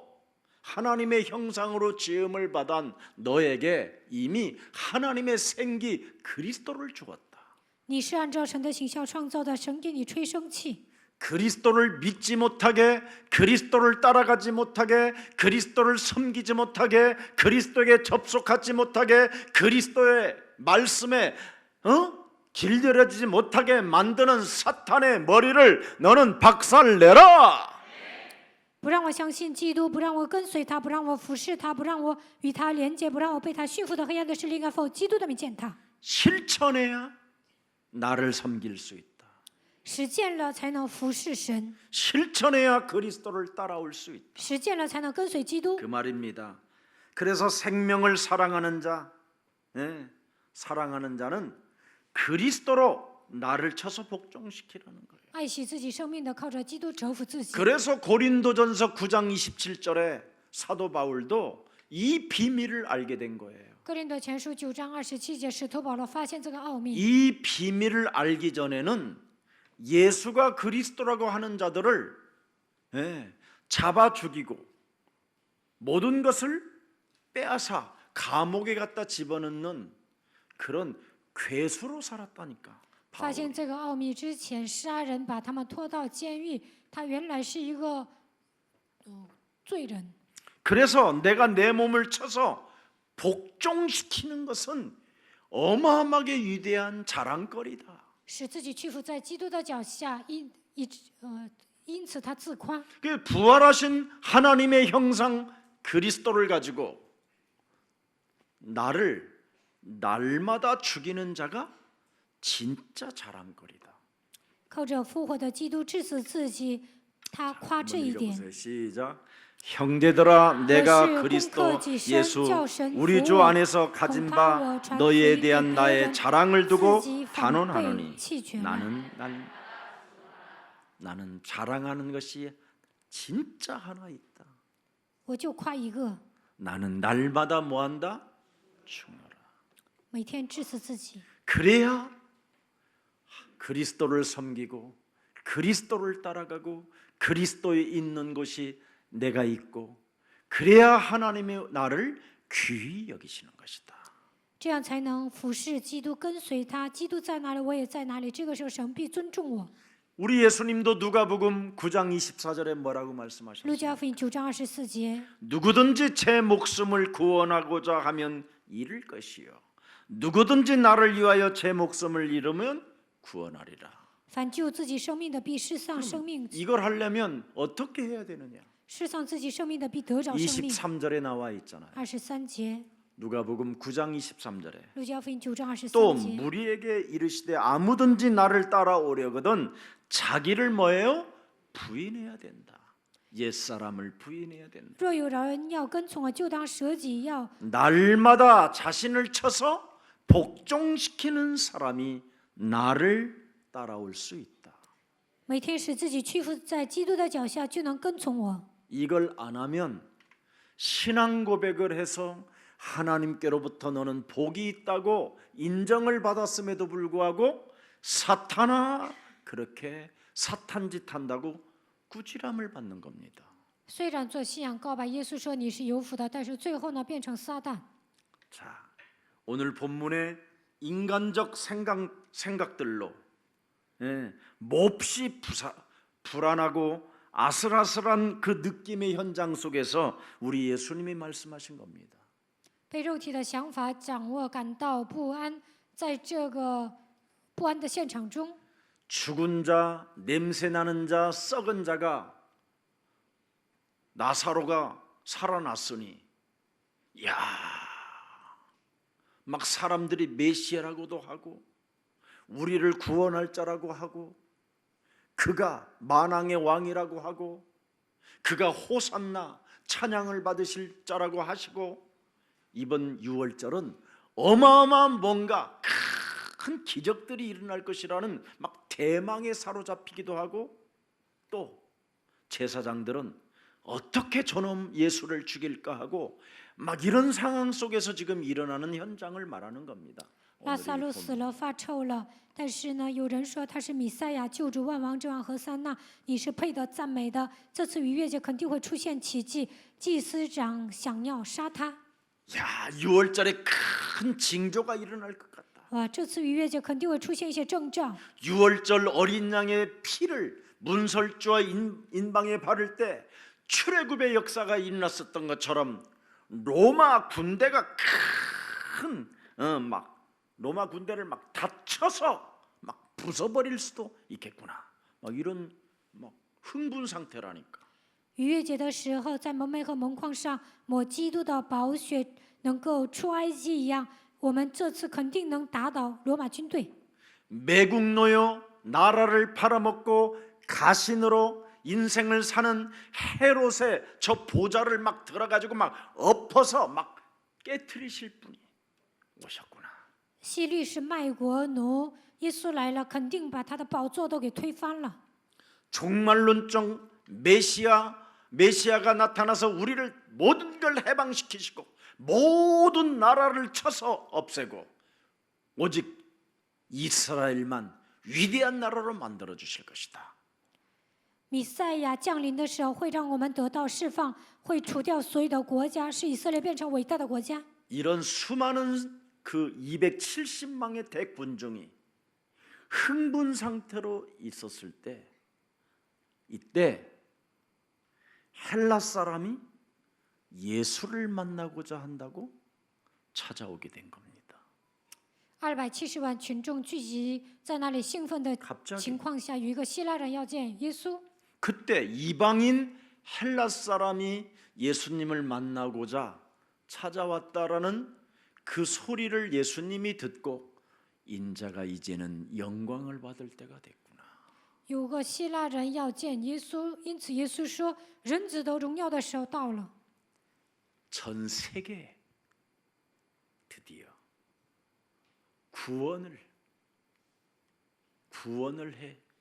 하나님의 형상으로 지음을 받은 너에게 이미 하나님의 생기 그리스도를 주었다. 你是按照神的形象创造的，神给你吹生气。 그리스도를 믿지 못하게, 그리스도를 따라가지 못하게, 그리스도를 섬기지 못하게, 그리스도에게 접속하지 못하게, 그리스도의 말씀에 길들여지지 못하게 만드는 사탄의 머리를 너는 박살내라. 不让我相信基督，不让我跟随他，不让我服侍他，不让我与他连接，不让我被他驯服的黑暗的势力，应该否基督的名践踏。 실천해야 나를 섬길 수 있다. 实践了才能服侍神， 실천해야 그리스도를 따라올 수 있다. 实践了才能跟随基督 그 。 말입니다. 그래서 생명을 사랑하는 자, 사랑하는 자는 그리스도로 나를 쳐서 복종시키라는 거예요. 爱惜自己生命的，靠着基督折服自己。 그래서 고린도전서 9장 27절에 사도 바울도 이 비밀을 알게 된 거예요. 哥林多前书9章27节，使徒保罗发现这个奥秘。 이 비밀을 알기 전에는 예수가 그리스도라고 하는 자들을 잡아 죽이고 모든 것을 빼앗아 감옥에 갖다 집어넣는 그런 괴수로 살았다니까. 发现这个奥秘之前，杀人把他们拖到监狱，他原来是一个罪人。 그래서 내가 내 몸을 쳐서 복종시키는 것은 어마어마하게 위대한 자랑거리다. 使自己屈服在基督的脚下，因此他自夸。 그 부활하신 하나님의 형상 그리스도를 가지고 나를 날마다 죽이는 자가 진짜 자랑거리다. 靠着复活的基督致死自己，他夸这一点。 읽어보세요. 시작. 형제들아, 내가 그리스도 예수 우리 주 안에서 가진 바 너희에 대한 나의 자랑을 두고 단언하노니 나는 자랑하는 것이 진짜 하나 있다. 我就夸一个， 나는 날마다 뭐한다? 죽노라. 每天致死自己， 그래야 그리스도를 섬기고 그리스도를 따라가고 그리스도에 있는 곳이 내가 있고 그래야 하나님의 나를 귀히 여기시는 것이다. 这样才能服侍基督，跟随他。基督在哪里，我也在哪里。这个时候，神必尊重我。 우리 예수님도 누가복음 9장 24절에 뭐라고 路 말씀하셨어요? 加福音9章24节， 누구든지 제 목숨을 구원하고자 하면 잃을 것이요 누구든지 나를 위하여 제 목숨을 잃으면 구원하리라. 凡救自己生命的，必失丧生命； 이걸 하려면 어떻게 해야 되느냐? 失丧自己生命的，必得着生命。 23절에 나와 있잖아요. 23节， 누가복음 9장 23절에 路加福音9章 또 23节。 무리에게 이르시되 아무든지 나를 따라오려거든 자기를 뭐예요? 부인해야 된다. 옛사람을 부인해야 된다. 若有人要跟从我，就当舍己，要 날마다 자신을 쳐서 복종시키는 사람이 나를 따라올 수 있다. 每天使自己屈服在基督的脚下，就能跟从我。 이걸 안 하면 신앙 고백을 해서 하나님께로부터 너는 복이 있다고 인정을 받았음에도 불구하고 사탄아 그렇게 사탄짓 한다고 꾸지람을 받는 겁니다. 虽然做信仰告白，耶稣说你是有福的，但是最后呢，变成撒旦。 자, 오늘 본문의 인간적 생각들로 몹시 불안하고 아슬아슬한 그 느낌의 현장 속에서 우리 예수님이 말씀하신 겁니다. 被肉体的想法掌握，感到不安，在这个不安的现场中， 죽은 자, 냄새 나는 자, 썩은 자가 나사로가 살아났으니 야, 막 사람들이 메시아라고도 하고 우리를 구원할 자라고 하고 그가 만왕의 왕이라고 하고 그가 호산나 찬양을 받으실 자라고 하시고 이번 6월절은 어마어마한 뭔가 큰 기적들이 일어날 것이라는 막 대망에 사로잡히기도 하고 또 제사장들은 어떻게 저놈 예수를 죽일까 하고 막 이런 상황 속에서 지금 일어나는 현장을 말하는 겁니다. 拉萨路死了，发臭了。但是呢，有人说他是弥赛亚，救主万王之王和撒那，你是配得赞美的。这次逾越节肯定会出现奇迹，祭司长想要杀他。 야, 6월절에 큰 징조가 일어날 것 같다. 哇，这次逾越节肯定会出现一些征兆。 6월절 어린 양의 피를 문설주와 인방에 바를 때 출애굽의 역사가 일어났었던 것처럼 로마 군대가 막 로마 군대를 막 다쳐서 막 부숴버릴 수도 있겠구나. 막 이런 막 흥분 상태라니까. 逾越节的时候，在门楣和门框上抹基督的宝血，能够出埃及一样，我们这次肯定能打倒罗马军队。 매국노요 나라를 팔아먹고 가신으로 인생을 사는 헤롯의 저 보좌를 막 들어가지고 막 엎어서 막 깨트리실 분이 오셨구나. 希律是卖国奴，耶稣来了，肯定把他的宝座都给推翻了。 종말론적 메시아가 나타나서 우리를 모든 걸 해방시키시고 모든 나라를 쳐서 없애고 오직 이스라엘만 위대한 나라로 만들어 주실 것이다. 弥赛亚降临的时候，会让我们得到释放，会除掉所有的国家，使以色列变成伟大的国家。 이런 수많은 그 270만의 대군중이 흥분 상태로 있었을 때 이때 헬라 사람이 예수를 만나고자 한다고 찾아오게 된 겁니다. 270万群众聚集在那里，兴奋的 갑자기 情况下，有一个希腊人要见耶稣。 그때 이방인 헬라 사람이 예수님을 만나고자 찾아왔다라는 그 소리를 예수님이 듣고 인자가 이제는 영광을 받을 때가 됐구나. 有个希腊人要见耶稣，因此耶稣说：“人子得荣耀的时候到了。” 전 세계에 드디어 구원을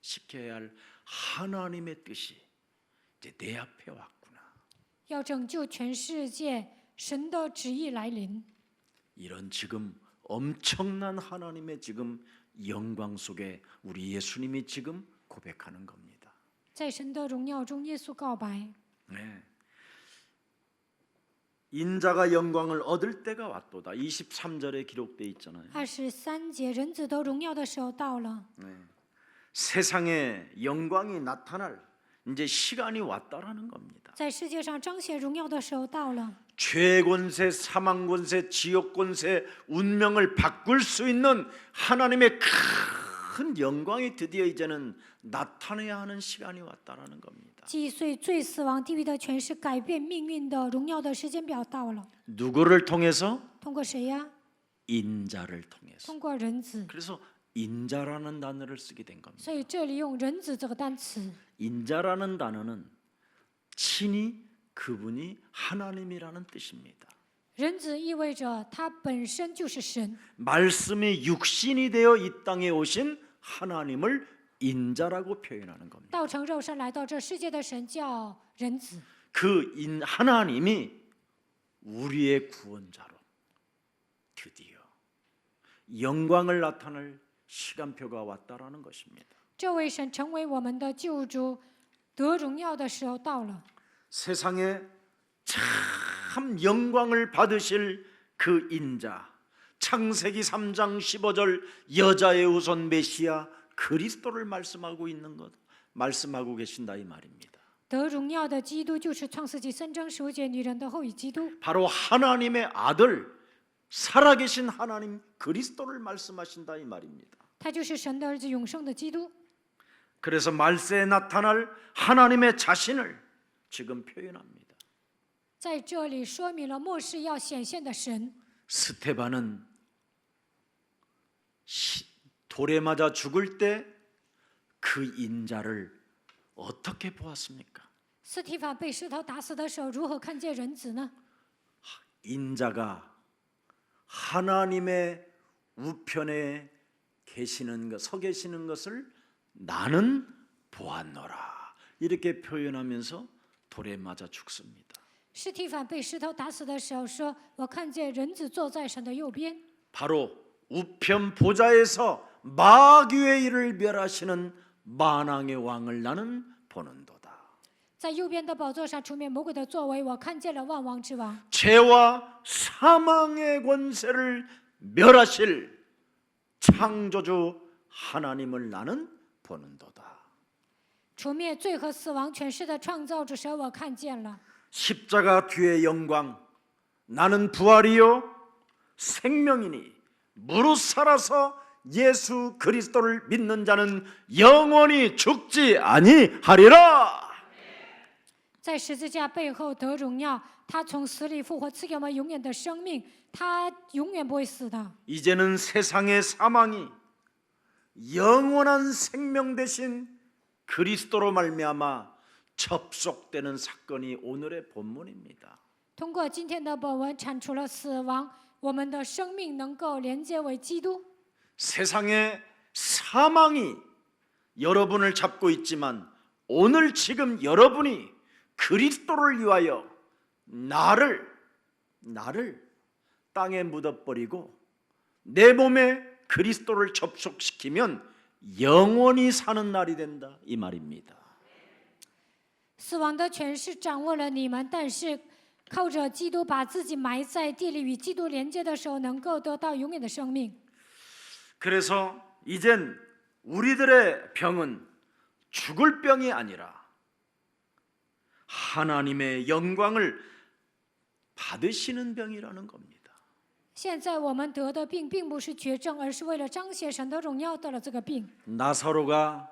시켜야 할 하나님의 뜻이 이제 내 앞에 왔구나. 要拯救全世界，神的旨意来临。 이런 지금 엄청난 하나님의 지금 영광 속에 우리 예수님이 지금 고백하는 겁니다. 在神的荣耀中，耶稣告白。 네. 인자가 영광을 얻을 때가 왔도다. 23절에 기록되어 있잖아요. 23节，人子得荣耀的时候到了。 네. 세상에 영광이 나타날 이제 시간이 왔다라는 겁니다. 在世界上彰显荣耀的时候到了。 죄 권세, 사망 권세, 지옥 권세, 운명을 바꿀 수 있는 하나님의 큰 영광이 드디어 이제는 나타나야 하는 시간이 왔다라는 겁니다. 击碎罪、死亡、地狱的权势，改变命运的荣耀的时间表到了。 누구를 통해서? 通过谁呀？ 인자를 통해서. 通过人子。 그래서 인자라는 단어를 쓰게 된 겁니다. 所以这里用人子这个单词。 인자라는 단어는 친히 그분이 하나님이라는 뜻입니다. 人子意味着他本身就是神。 말씀이 육신이 되어 이 땅에 오신 하나님을 인자라고 표현하는 겁니다. 道成肉身来到这世界的神叫人子。 그 하나님이 우리의 구원자로 드디어 영광을 나타낼 시간표가 왔다라는 것입니다. 这位神成为我们的救主，得荣耀的时候到了。 세상에 참 영광을 받으실 그 인자, 창세기 3장 15절 여자의 후손 메시아 그리스도를 말씀하고 계신다 이 말입니다. 得荣耀的基督就是创世纪3章15节女人的后裔基督。 바로 하나님의 아들, 살아계신 하나님 그리스도를 말씀하신다 이 말입니다. 他就是神的儿子，永生的基督。 그래서 말세에 나타날 하나님의 자신을 지금 표현합니다. 在这里说明了末世要显现的神。 스테반은 돌에 맞아 죽을 때 그 인자를 어떻게 보았습니까? 斯提法被石头打死的时候，如何看见人子呢？ 인자가 하나님의 우편에 서 계시는 것을 나는 보았노라 이렇게 표현하면서 돌에 맞아 죽습니다. 斯提法被石头打死的时候说：“我看见人子坐在神的右边。” 바로 우편 보좌에서 마귀의 일을 멸하시는 만왕의 왕을 나는 보는도다. 在右边的宝座上出面魔鬼的作为，我看见了万王之王。 죄와 사망의 권세를 멸하실 창조주 하나님을 나는 보는도다. 除灭罪和死亡权势的创造主神，我看见了。 십자가 뒤의 영광, 나는 부활이요 생명이니 무릇 살아서 예수 그리스도를 믿는 자는 영원히 죽지 아니하리라. 在十字架背后得荣耀，他从死里复活，赐给我们永远的生命，他永远不会死的。 이제는 세상의 사망이 영원한 생명 대신 그리스도로 말미암아 접속되는 사건이 오늘의 본문입니다. 通过今天的本文铲除了死亡，我们的生命能够连接为基督。 세상의 사망이 여러분을 잡고 있지만 오늘 지금 여러분이 그리스도를 위하여 나를 땅에 묻어버리고 내 몸에 그리스도를 접속시키면 영원히 사는 날이 된다 이 말입니다. 死亡的权势掌握了你们，但是靠着基督把自己埋在地里，与基督连接的时候，能够得到永远的生命。 그래서 이젠 우리들의 병은 죽을 병이 아니라 하나님의 영광을 받으시는 병이라는 겁니다. 现在我们得的病，并不是绝症，而是为了彰显神的荣耀得了这个病。 나사로가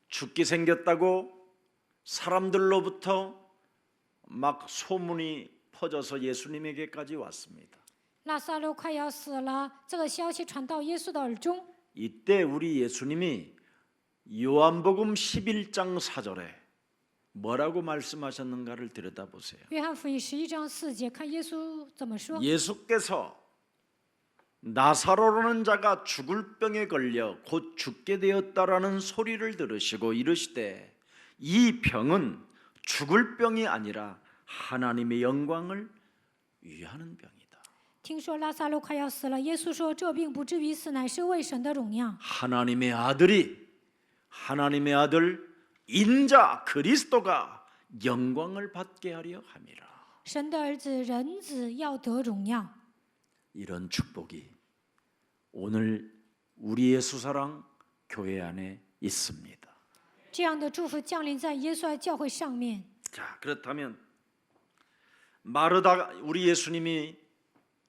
죽기 생겼다고 사람들로부터 막 소문이 퍼져서 예수님에게까지 왔습니다. 拉撒路快要死了，这个消息传到耶稣的耳中。 이때 우리 예수님이 요한복음 11장 4절에 뭐라고 말씀하셨는가를 들여다보세요. 约翰福音11章4节，看耶稣怎么说。 예수께서 나사로라는 자가 죽을 병에 걸려 곧 죽게 되었다라는 소리를 들으시고 이르시되 이 병은 죽을 병이 아니라 하나님의 영광을 위하는 병이다. 听说拉撒路快要死了，耶稣说：“这病不至于死，乃是为神的荣耀。 하나님의 아들 인자 그리스도가 영광을 받게 하려 함이라. 神的儿子人子要得荣耀。 이런 축복이 오늘 우리 예수사랑 교회 안에 있습니다. 这样的祝福降临在耶稣爱教会上面。 자, 그렇다면 마르다 우리 예수님이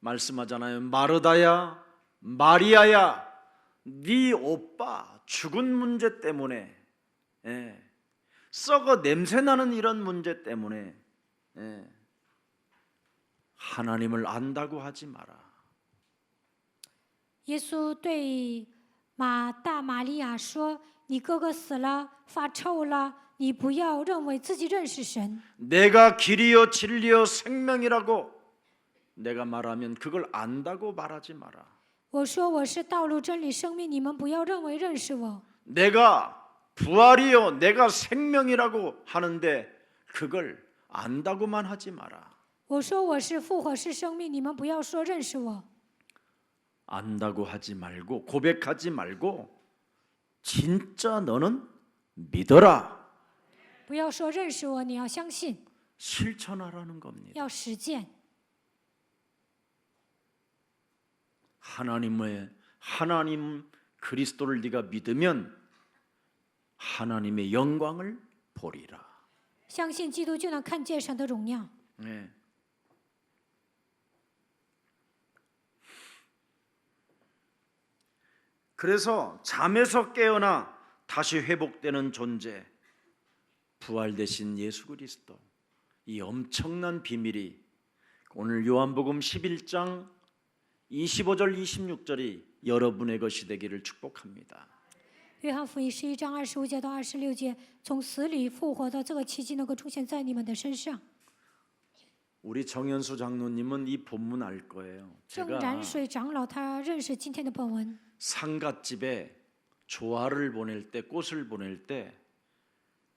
말씀하잖아요. 마르다야, 마리아야, 네 오빠 죽은 문제 때문에, 썩어 냄새 나는 이런 문제 때문에 하나님을 안다고 하지 마라. 耶稣对大玛利亚说：“你哥哥死了，发臭了，你不要认为自己认识神。 내가 길이요 진리요 생명이라고 내가 말하면 그걸 안다고 말하지 마라. 我说我是道路、真理、生命，你们不要认为认识我。 내가 부활이요 내가 생명이라고 하는데 그걸 안다고만 하지 마라. 我说我是复活，是生命，你们不要说认识我。 안다고 하지 말고 고백하지 말고 진짜 너는 믿어라. 不要说认识我，你要相信， 실천하라는 겁니다. 要实践。 하나님 그리스도를 네가 믿으면 하나님의 영광을 보리라. 相信基督就能看见神的荣耀。 네. 그래서 잠에서 깨어나 다시 회복되는 존재, 부활되신 예수 그리스도, 이 엄청난 비밀이 오늘 요한복음 11장 25절 26절이 여러분의 것이 되기를 축복합니다. 约翰福音11章25节到26节，从死里复活的这个奇迹能够出现在你们的身上。 우리 정현수 장로님은 이 본문 알 거예요. 郑 제가 然水长老他认识今天的本文。 상갓집에 조화를 보낼 때, 꽃을 보낼 때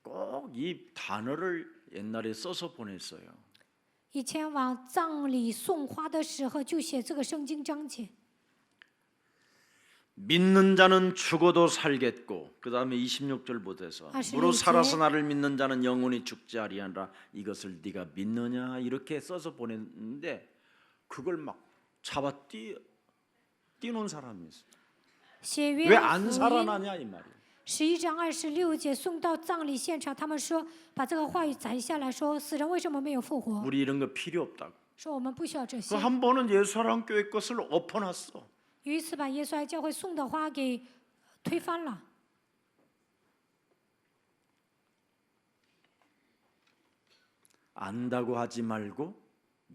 꼭 이 단어를 옛날에 써서 보냈어요. 以前往葬礼送花的时候，就写这个圣经章节。 믿는 자는 죽어도 살겠고, 그 다음에 26절 보세요. 무릇 살아서 나를 믿는 자는 영원히 죽지 아니하리라. 이것을 네가 믿느냐 이렇게 써서 보냈는데 그걸 막 잡아 뛰는 사람이 있어요. 写约 왜 翰 안 福音 살아나냐 이 말이에요. 11章26节，送到葬礼现场，他们说把这个话语摘下来说，死人为什么没有复活？ 우리 이런 거 필요 없다고. 说我们不需要这些 그 。한 번은 예수사랑 교회 것을 엎어놨어. 有一次把耶稣爱教会送的花给推翻了。 안다고 하지 말고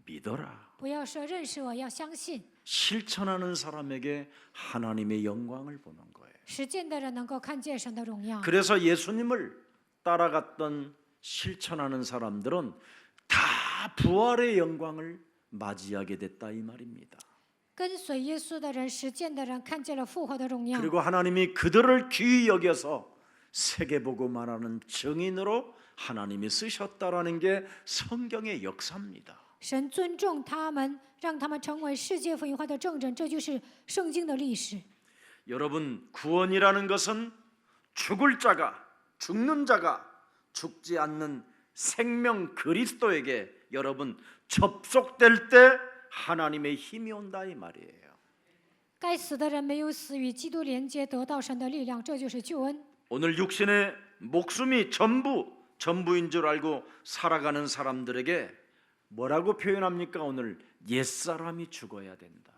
믿어라. 不要说认识我，要相信。 실천하는 사람에게 하나님의 영광을 보는 거예요. 实践的人能够看见神的荣耀。 그래서 예수님을 따라갔던 실천하는 사람들은 다 부활의 영광을 맞이하게 됐다 이 말입니다. 跟随耶稣的人，实践的人看见了复活的荣耀。 그리고 하나님이 그들을 귀히 여겨서 세계보고 말하는 증인으로 하나님이 쓰셨다라는 게 성경의 역사입니다. 神尊重他们，让他们成为世界福音化的证人，这就是圣经的历史。 여러분, 구원이라는 것은 죽을 자가, 죽는 자가 죽지 않는 생명 그리스도에게 여러분 접속될 때 하나님의 힘이 온다 이 말이에요. 该死的人没有死，与基督连接，得到神的力量，这就是救恩。 오늘 육신의 목숨이 전부인 줄 알고 살아가는 사람들에게 뭐라고 표현합니까? 오늘 옛사람이 죽어야 된다.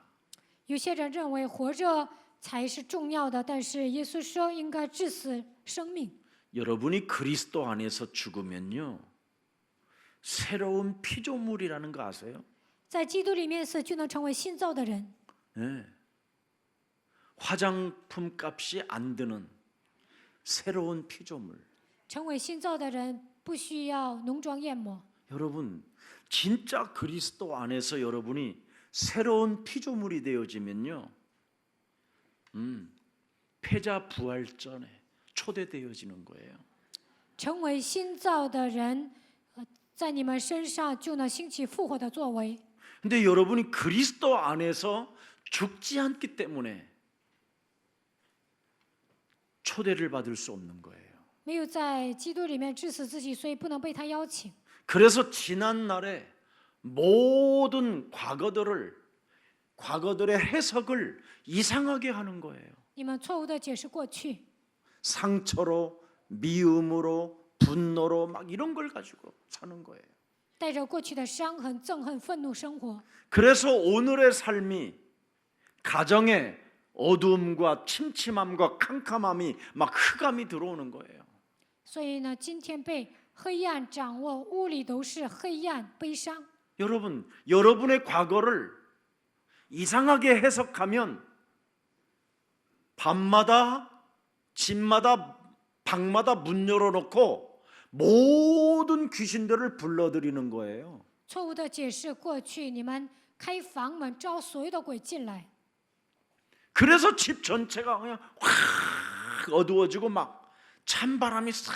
有些人认为活着才是重要的，但是耶稣说应该致死生命。 여러분이 그리스도 안에서 죽으면요, 새로운 피조물이라는 거 아세요? 在基督里面死，就能成为新造的人。 네. 화장품 값이 안 드는 새로운 피조물. 成为新造的人不需要浓妆艳抹。 여러분, 진짜 그리스도 안에서 여러분이 새로운 피조물이 되어지면요, 패자 부활전에 초대되어지는 거예요. 成为新造的人，在你们身上就能兴起复活的作为。 근데 여러분이 그리스도 안에서 죽지 않기 때문에 초대를 받을 수 없는 거예요. 没有在基督里面致死自己，所以不能被他邀请。 그래서 지난 날에 모든 과거들의 해석을 이상하게 하는 거예요. 你们错误的解释过去， 상처로, 미움으로, 분노로 막 이런 걸 가지고 사는 거예요. 带着过去的伤痕、憎恨、愤怒生活。 그래서 오늘의 삶이 가정에 어두움과 침침함과 캄캄함이 막 흑암이 들어오는 거예요. 所以呢，今天被黑暗掌握，屋里都是黑暗、悲伤。 여러분, 여러분의 과거를 이상하게 해석하면 밤마다 집마다 방마다 문 열어놓고 모든 귀신들을 불러들이는 거예요. 错误的解释过去，你们开房门招所有的鬼进来， 그래서 집 전체가 그냥 확 어두워지고 막 찬바람이 싹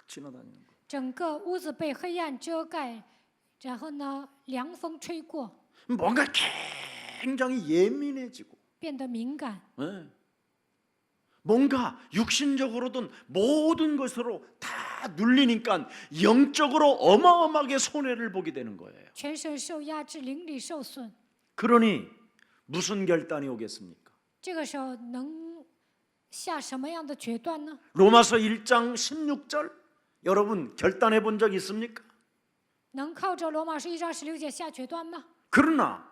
지나다니는 거예요. 整个屋子被黑暗遮盖，然后呢，凉风吹过， 뭔가 굉장히 예민해지고, 变得敏感。 네. 뭔가 육신적으로든 모든 것으로 다 눌리니까 영적으로 어마어마하게 손해를 보게 되는 거예요. 全身受压制，灵里受损。 그러니 무슨 결단이 오겠습니까? 这个时候能下什么样的决断呢？ 로마서 1장 16절 여러분 결단해 본 적 있습니까? 能靠着罗马书1章16节下决断吗？ 그러나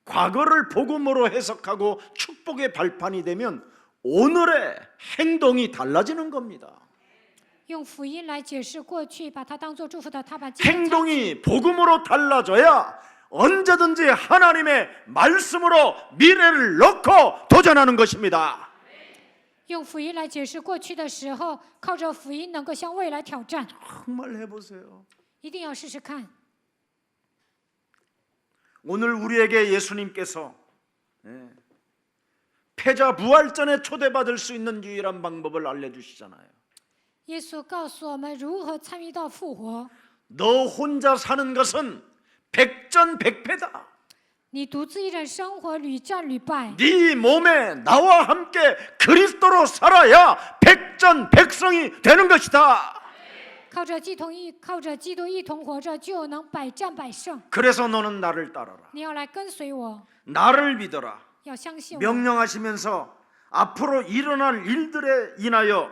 과거를 복음으로 해석하고 축복의 발판이 되면 오늘의 행동이 달라지는 겁니다. 用福音来解释过去，把它当作祝福的踏板。今天 행동이 복음으로 달라져야 언제든지 하나님의 말씀으로 미래를 넣고 도전하는 것입니다. 用福音来解释过去的时候，靠着福音能够向未来挑战。 정말 해보세요. 一定要试试看。 오늘 우리에게 예수님께서 패자 부활전에 초대받을 수 있는 유일한 방법을 알려주시잖아요. 耶稣告诉我们如何参与到复活。 너 혼자 사는 것은 백전백패다. 你独自一人生活，屡战屡败。 네 몸에 나와 함께 그리스도로 살아야 백전백승이 되는 것이다. 靠着基督一同活着，就能百战百胜。 그래서 너는 나를 따르라. 你要来跟随我， 나를 믿어라. 要相信我。 명령하시면서 앞으로 일어날 일들에 인하여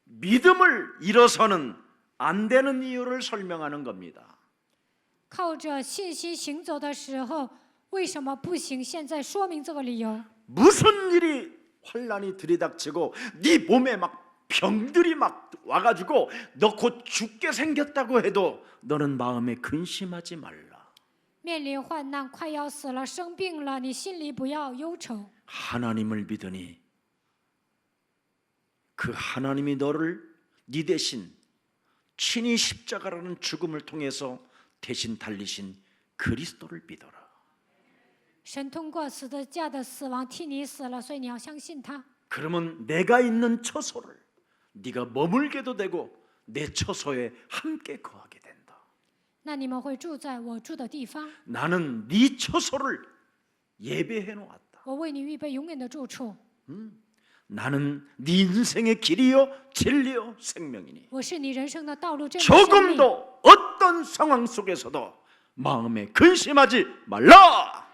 믿음을 잃어서는 안 되는 이유를 설명하는 겁니다. 靠着信心行走的时候，为什么不行？现在说明这个理由。 무슨 일이 환란이 들이닥치고 네 몸에 막 병들이 막 와가지고 너 곧 죽게 생겼다고 해도 너는 마음에 근심하지 말라. 面临患难，快要死了，生病了，你心里不要忧愁。 하나님을 믿으니 그 하나님이 너를 네 대신 친히 십자가라는 죽음을 통해서 대신 달리신 그리스도를 믿어라. 神通过十字架的死亡替你死了，所以你要相信他。 그러면 내가 있는 처소를 네가 머물게도 되고 내 처소에 함께 거하게 된다. 那你们会住在我住的地方， 나는 네 처소를 예배해 놓았다. 我为你预备永远的住处。 나는 네 인생의 길이요 진리요 생명이니 我是你人生的道路，真理生命。 조금도 어떤 상황 속에서도 마음에 근심하지 말라.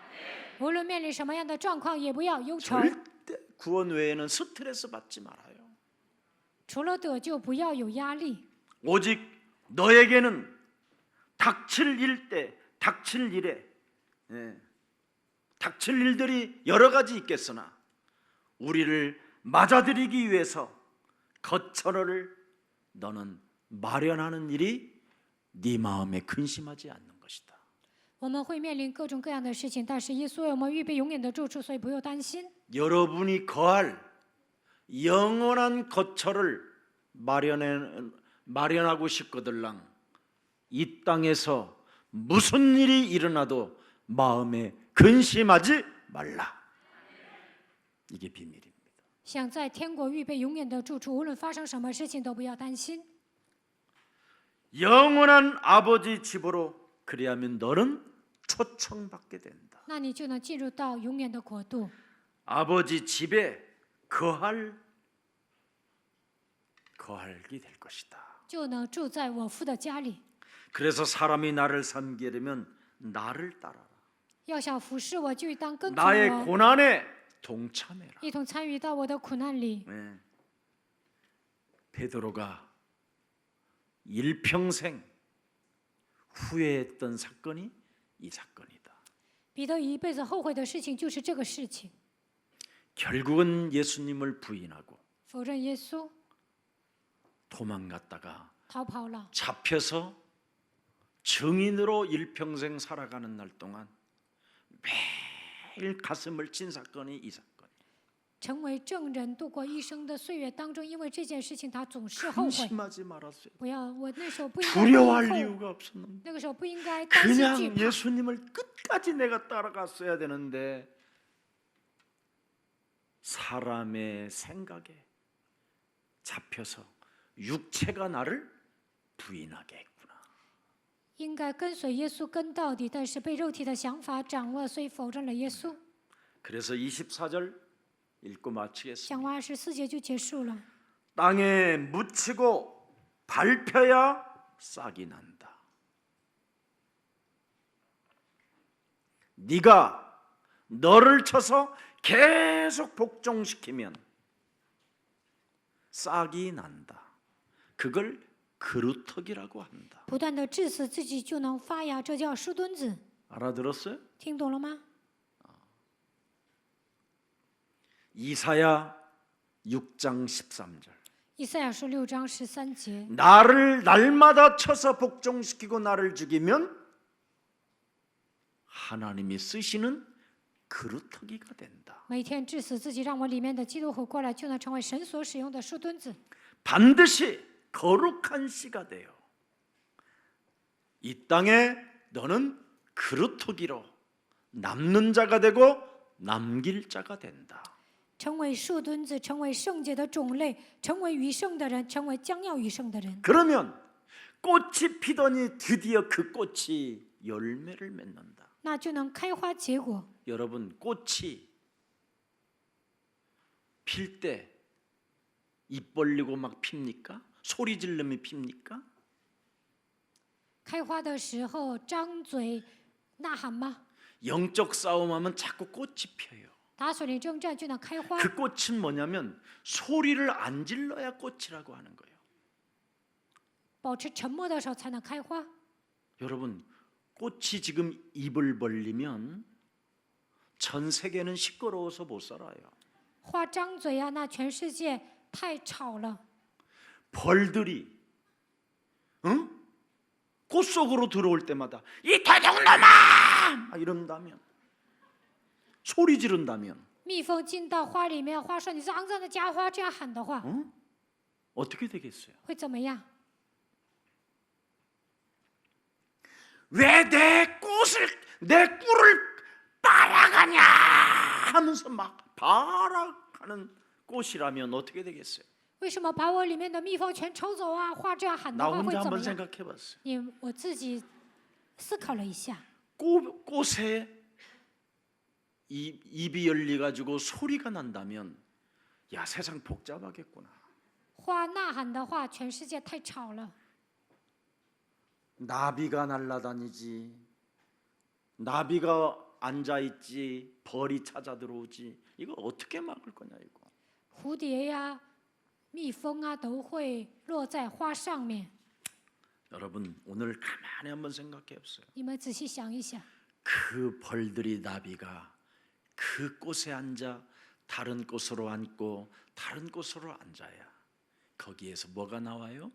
无论面临什么样的状况，也不要忧愁。 절대 구원 외에는 스트레스 받지 말아요. 除了得救，不要有压力。 오직 너에게는 닥칠 일때 닥칠 일에 닥칠 일들이 여러 가지 있겠으나 우리를 맞아들이기 위해서 거처를 너는 마련하는 일이 네 마음에 근심하지 않는 것이다. 我们会面临各种各样的事情，但是耶稣为我们预备永远的住处，所以不用担心。 여러분이 거할 영원한 거처를 마련하고 싶거들랑 이 땅에서 무슨 일이 일어나도 마음에 근심하지 말라. 이게 비밀입니다. 想在天国预备永远的住处，无论发生什么事情都不要担心。 영원한 아버지 집으로 그리하면 너는 초청받게 된다. 那你就能进入到永远的国度， 아버지 집에 거하게 될 것이다. 就能住在我父的家里。 그래서 사람이 나를 섬기려면 나를 따라라. 要想服侍我，就当跟随 나의 我， 고난에 동참해라. 一同参与到我的苦难里。 네. 베드로가 일평생 후회했던 사건이 이 사건이다. 彼得一辈子后悔的事情就是这个事情， 결국은 예수님을 부인하고 否认耶稣， 도망갔다가 逃跑了， 잡혀서 증인으로 일평생 살아가는 날 동안 매일 가슴을 친 사건이 이 사건. 成为证人，度过一生的岁月当中，因为这件事情他总是后悔。 근심하지 말았어요. 不要，我那时候不应该 두려워할 内疚， 이유가 없었는데 那个时候不应该担心惧 그냥 怕。 예수님을 끝까지 내가 따라갔어야 되는데 사람의 생각에 잡혀서 육체가 나를 부인하게 했구나. 应该跟随耶稣跟到底，但是被肉体的想法掌握，所以否认了耶稣。 그래서 24절 읽고 마치겠습니다. 讲完24节就结束了。 땅에 묻히고 밟혀야 싹이 난다. 네가 너를 쳐서 계속 복종시키면 싹이 난다. 그걸 그루터기라고 한다. 不断的致死自己就能发芽，这叫树墩子。 알아들었어요? 听懂了吗？ 이사야 6장 13절. 以赛亚书6章13节， 나를 날마다 쳐서 복종시키고 나를 죽이면 하나님이 쓰시는 그루터기가 된다. 每天致死自己，让我里面的基督活过来，就能成为神所使用的树墩子。 반드시 거룩한 씨가 되어 이 땅에 너는 그루터기로 남는 자가 되고 남길 자가 된다. 成为树墩子，成为圣洁的种类，成为余剩的人，成为将要余剩的人。 그러면 꽃이 피더니 드디어 그 꽃이 열매를 맺는다. 那就能开花结果。 여러분 꽃이 필 때 입 벌리고 막 핍니까? 소리 지르면 핍니까? 开花的时候张嘴呐喊吗？ 영적 싸움하면 자꾸 꽃이 펴요. 打属灵征战就能开花。 그 꽃은 뭐냐면 소리를 안 질러야 꽃이라고 하는 거예요. 保持沉默的时候才能开花。 여러분 꽃이 지금 입을 벌리면 전 세계는 시끄러워서 못 살아요. 花张嘴啊，那全世界太吵了。 벌들이 꽃 속으로 들어올 때마다 이 도둑놈아! 막 이런다면, 소리 지른다면 蜜蜂进到花里面，花说你是肮脏的家伙，这样喊的话， 어떻게 되겠어요? 会怎么样？ 왜 내 꿀을 빨아가냐 하면서 막 발악하는 꽃이라면 어떻게 되겠어요? 为什么把我里面的蜜蜂全抽走啊？花这样喊的 나 话会 혼자 怎么 한번 样？ 생각해봤어요. 我自己思考了一下， 꽃에 입이 열려가지고 소리가 난다면, 야, 세상 복잡하겠구나. 花呐喊的话，全世界太吵了。 나비가 날아다니지, 나비가 앉아있지, 벌이 찾아 들어오지. 이거 어떻게 막을 거냐 이거. 蝴蝶呀、蜜蜂啊都会落在花上面。 여러분 오늘 가만히 한번 생각해 보세요. 你们仔细想一想， 그 벌들이, 나비가 그 꽃에 앉아 다른 꽃으로 앉고 다른 꽃으로 앉아야 거기에서 뭐가 나와요?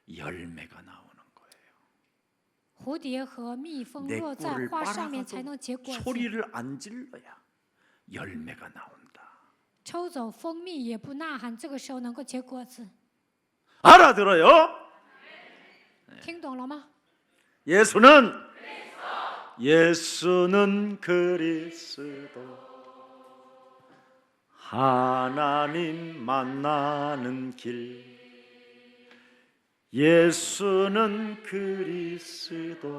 열매가 나오는 거예요. 蝴蝶和蜜蜂 내 落在 꿀을 花上面才能 빨아가도 结果子。 소리를 안 질러야 열매가 나온다. 抽走蜂蜜也不呐喊，这个时候能够结果子。 알아들어요? 听懂了吗？ 예수는 그리스도, 하나님 만나는 길. 예수는 그리스도,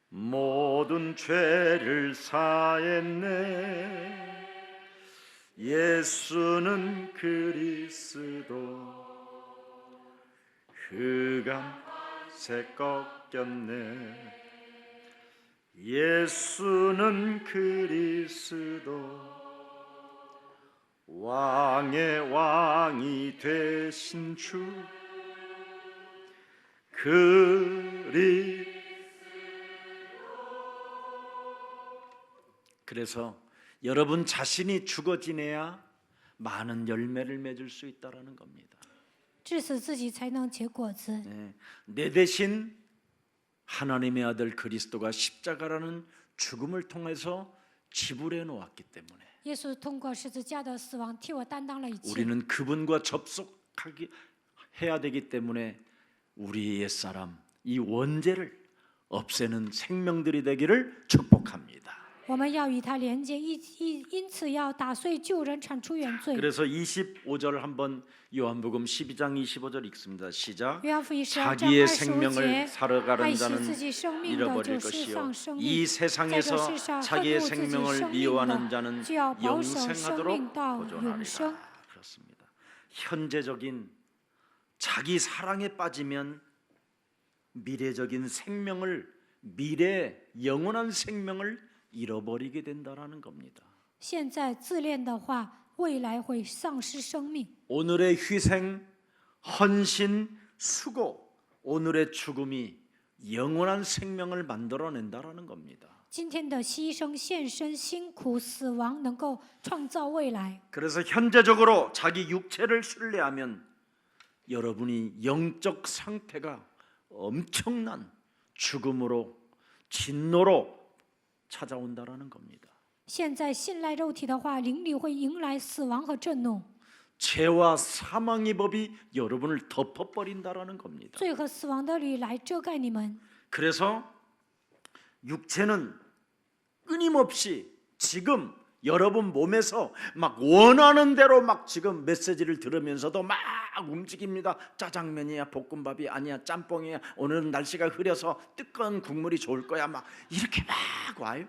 모든 죄를 사했네. 예수는 그리스도, 흑암새 꺾였네. 예수는 그리스도, 왕의 왕이 되신 주 그래서 여러분 자신이 죽어 지내야 많은 열매를 맺을 수 있다라는 겁니다. 致死自己才能结果子。 내 대신 하나님의 아들 그리스도가 십자가라는 죽음을 통해서 지불해 놓았기 때문에 耶稣通过十字架的死亡替我担当了一切。 우리는 그분과 접속하기 해야 되기 때문에 우리 옛사람 이 원죄를 없애는 생명들이 되기를 축복합니다. 我们要与他连接，因此要打碎旧人，铲除原罪。 그래서 25절 한번 요한복음 12장 25절 읽습니다. 시작. 约翰福音12章 자기의 25 생명을 节， 살아가는 爱惜 자는 自己生命的 잃어버릴 就释 것이요 放生 이 命，在这 세상에서 世上恨 자기의 恶自己 생명을 生命 미워하는 的， 자는 就要保守生命 영생하도록 到永生。 보존하리라. 그렇습니다. 현재적인 자기 사랑에 빠지면 미래적인 생명을, 미래 영원한 생명을 잃어버리게 된다라는 겁니다. 现在自恋的话，未来会丧失生命。 오늘의 희생, 헌신, 수고, 오늘의 죽음이 영원한 생명을 만들어낸다라는 겁니다. 今天的牺牲、献身、辛苦、死亡，能够创造未来。 그래서 현재적으로 자기 육체를 순례하면 여러분이 영적 상태가 엄청난 죽음으로, 진노로 찾아온다라는 겁니다. 现在信赖肉体的话，灵里会迎来死亡和震怒， 죄와 사망의 법이 여러분을 덮어버린다라는 겁니다. 罪和死亡的律来遮盖你们。 그래서 육체는 끊임없이 지금 여러분 몸에서 막 원하는 대로 막 지금 메시지를 들으면서도 막 움직입니다. 짜장면이야, 볶음밥이 아니야, 짬뽕이야, 오늘은 날씨가 흐려서 뜨거운 국물이 좋을 거야, 막 이렇게 막 와요.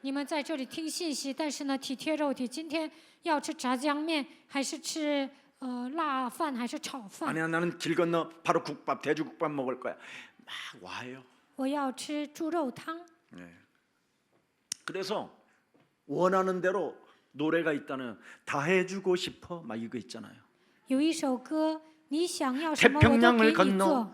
你们在这里听信息，但是呢，体贴肉体。今天要吃炸酱面，还是吃辣饭，还是炒饭？ 아니야, 나는 길 건너 바로 국밥, 돼지국밥 먹을 거야. 막 와요. 我要吃猪肉汤。 네. 그래서 원하는 대로 노래가 있다는 다 해주고 싶어 막 이거 있잖아요. 有一首歌，你想要什么我都给 태평양을 你 건너 做。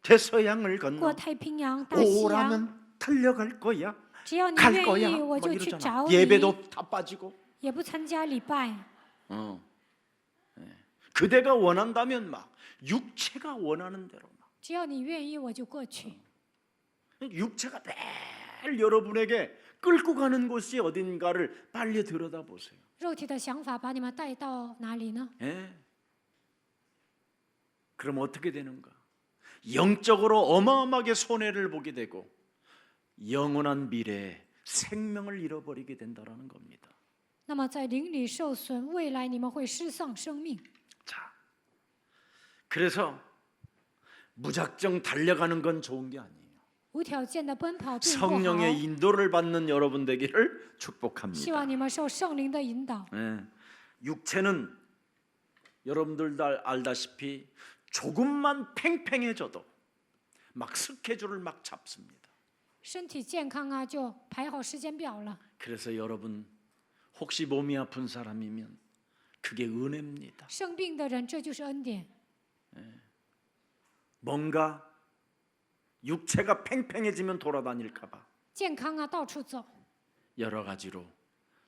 태서양을 过 건너 太平洋、大西洋， 오라면 달려갈 거야. 只要你 갈 愿 거야. 意，我 막 就去 이러잖아. 找你， 예배도 다 빠지고. 也不参加礼拜。 네. 그대가 원한다면 막 육체가 원하는 대로 막只要你愿意，我就过去。 육체가 매일 여러분에게 끌고 가는 곳이 어딘가를 빨리 들여다보세요. 肉体的想法把你们带到哪里呢？ 예. 그럼 어떻게 되는가? 영적으로 어마어마하게 손해를 보게 되고 영원한 미래에 생명을 잃어버리게 된다라는 겁니다. 那么在灵里受损，未来你们会失丧生命。 자, 그래서 무작정 달려가는 건 좋은 게 아니에요. 无条件的奔跑并不好。 성령의 인도를 받는 여러분 되기를 希 축복합니다. 望你们受圣灵的引导。 예. 육체는 여러분들도 알다시피 조금만 팽팽해져도 막 스케줄을 막 잡습니다. 身体健康啊，就排好时间表了。 그래서 여러분 혹시 몸이 아픈 사람이면 그게 은혜입니다. 生病的人，这就是恩典。 뭔가 육체가 팽팽해지면 돌아다닐까 봐 健康啊，到处走。 여러 가지로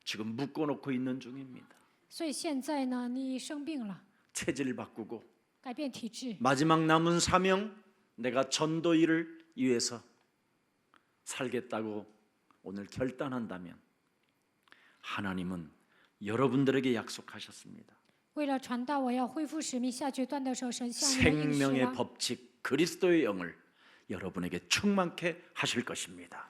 지금 묶어놓고 있는 중입니다. 所以现在呢，你生病了， 체질 바꾸고 改变体质， 마지막 남은 사명 내가 전도 일을 위해서 살겠다고 오늘 결단한다면 하나님은 여러분들에게 약속하셨습니다. 为了传道，我要恢复使命。下决断的时候，神向你们应许 생명의 了。 법칙 그리스도의 영을 여러분에게 충만케 하실 것입니다.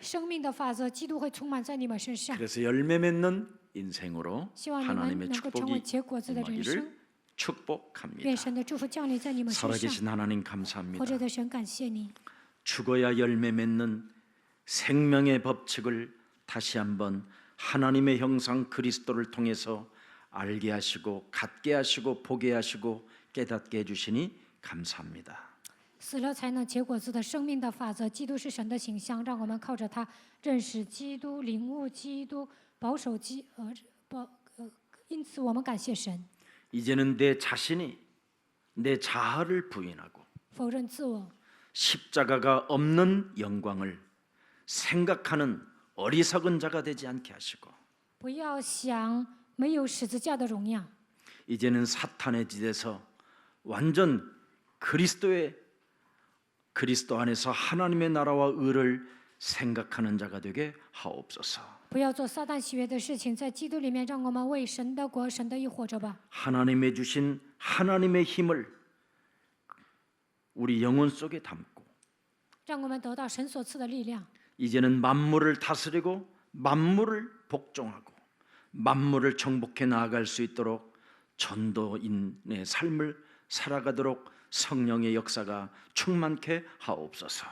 生命的法则，基督会充满在你们身上。 그래서 열매 맺는 인생으로 希望你们 하나님의 能够成为 축복이 结果子的人生。 임하기를 축복합니다. 愿神的祝福降临在你们身上。 살아계신 하나님 活 감사합니다. 着的神，感谢你。 죽어야 열매 맺는 생명의 법칙을 다시 한번 하나님의 형상 그리스도를 통해서 알게 하시고 갖게 하시고 보게 하시고 깨닫게 해주시니 감사합니다. 死了才能结果子的生命的法则，基督是神的形象，让我们靠着他认识基督、领悟基督、保守因此我们感谢神， 이제는 내 자신이 내 자아를 부인하고 否认自我， 십자가가 없는 영광을 생각하는 어리석은 자가 되지 않게 하시고 不要想没有十字架的荣耀。 이제는 사탄의 짓에서 완전 그리스도 안에서 하나님의 나라와 의를 생각하는 자가 되게 하옵소서. 不要做撒旦喜悦的事情，在基督里面，让我们为神的国、神的义活着吧。 하나님의 주신 하나님의 힘을 우리 영혼 속에 담고 让我们得到神所赐的力量， 이제는 만물을 다스리고 만물을 복종하고 만물을 정복해 나아갈 수 있도록 전도인의 삶을 살아가도록 성령의 역사가 충만케 하옵소서.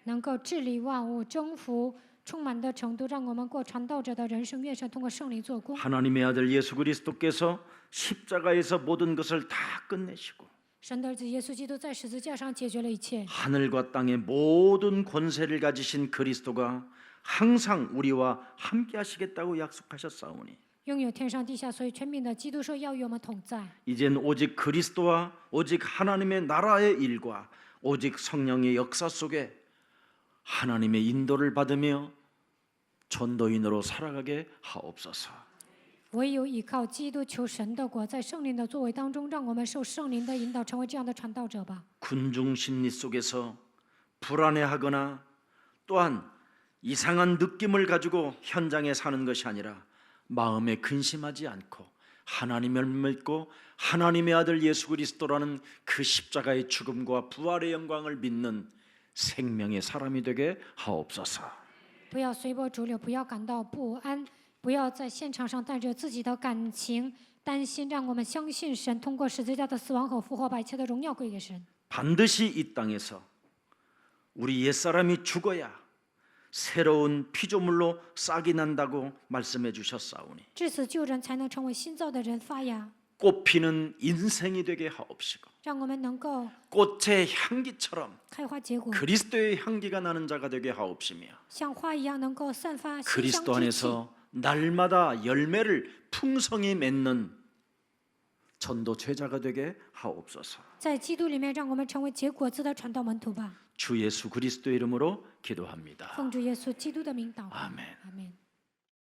能够治理万物、征服充满的程度，让我们过传道者的人生。愿神通过圣灵做工。 하나님의 아들 예수 그리스도께서 십자가에서 모든 것을 다 끝내시고 神的儿子耶稣基督在十字架上解决了一切， 하늘과 땅의 모든 권세를 가지신 그리스도가 항상 우리와 함께 하시겠다고 약속하셨사오니 拥有天上地下所有权柄的基督说要与我们同在。 이젠 오직 그리스도와 오직 하나님의 나라의 일과 오직 성령의 역사 속에 하나님의 인도를 받으며 전도인으로 살아가게 하옵소서. 唯有依靠基督求神的国，在圣灵的作为当中，让我们受圣灵的引导，成为这样的传道者吧。 군중 심리 속에서 불안해하거나 또한 이상한 느낌을 가지고 현장에 사는 것이 아니라 마음에 근심하지 않고 하나님을 믿고 하나님의 아들 예수 그리스도라는 그 십자가의 죽음과 부활의 영광을 믿는 생명의 사람이 되게 하옵소서. 不要随波逐流，不要感到不安，不要在现场上带着自己的感情担心，让我们相信神通过十字架的死亡和复活，把一切的荣耀归给神。 반드시 이 땅에서 우리 옛사람이 죽어야 새로운 피조물로 싹이 난다고 말씀해 주셨사오니 至此救人才能成为新造的人发芽， 꽃피는 인생이 되게 하옵시고 让我们能够 꽃의 향기처럼 开花结果， 그리스도의 향기가 나는 자가 되게 하옵시며 像花一样能够散发馨香 그리스도 之气。 안에서 날마다 열매를 풍성히 맺는 전도 제자가 되게 하옵소서. 在基督里面，让我们成为结果子的传道门徒吧。 주 예수 그리스도 이름으로 기도합니다. 奉主耶稣基督的名祷告， 아멘. 阿门。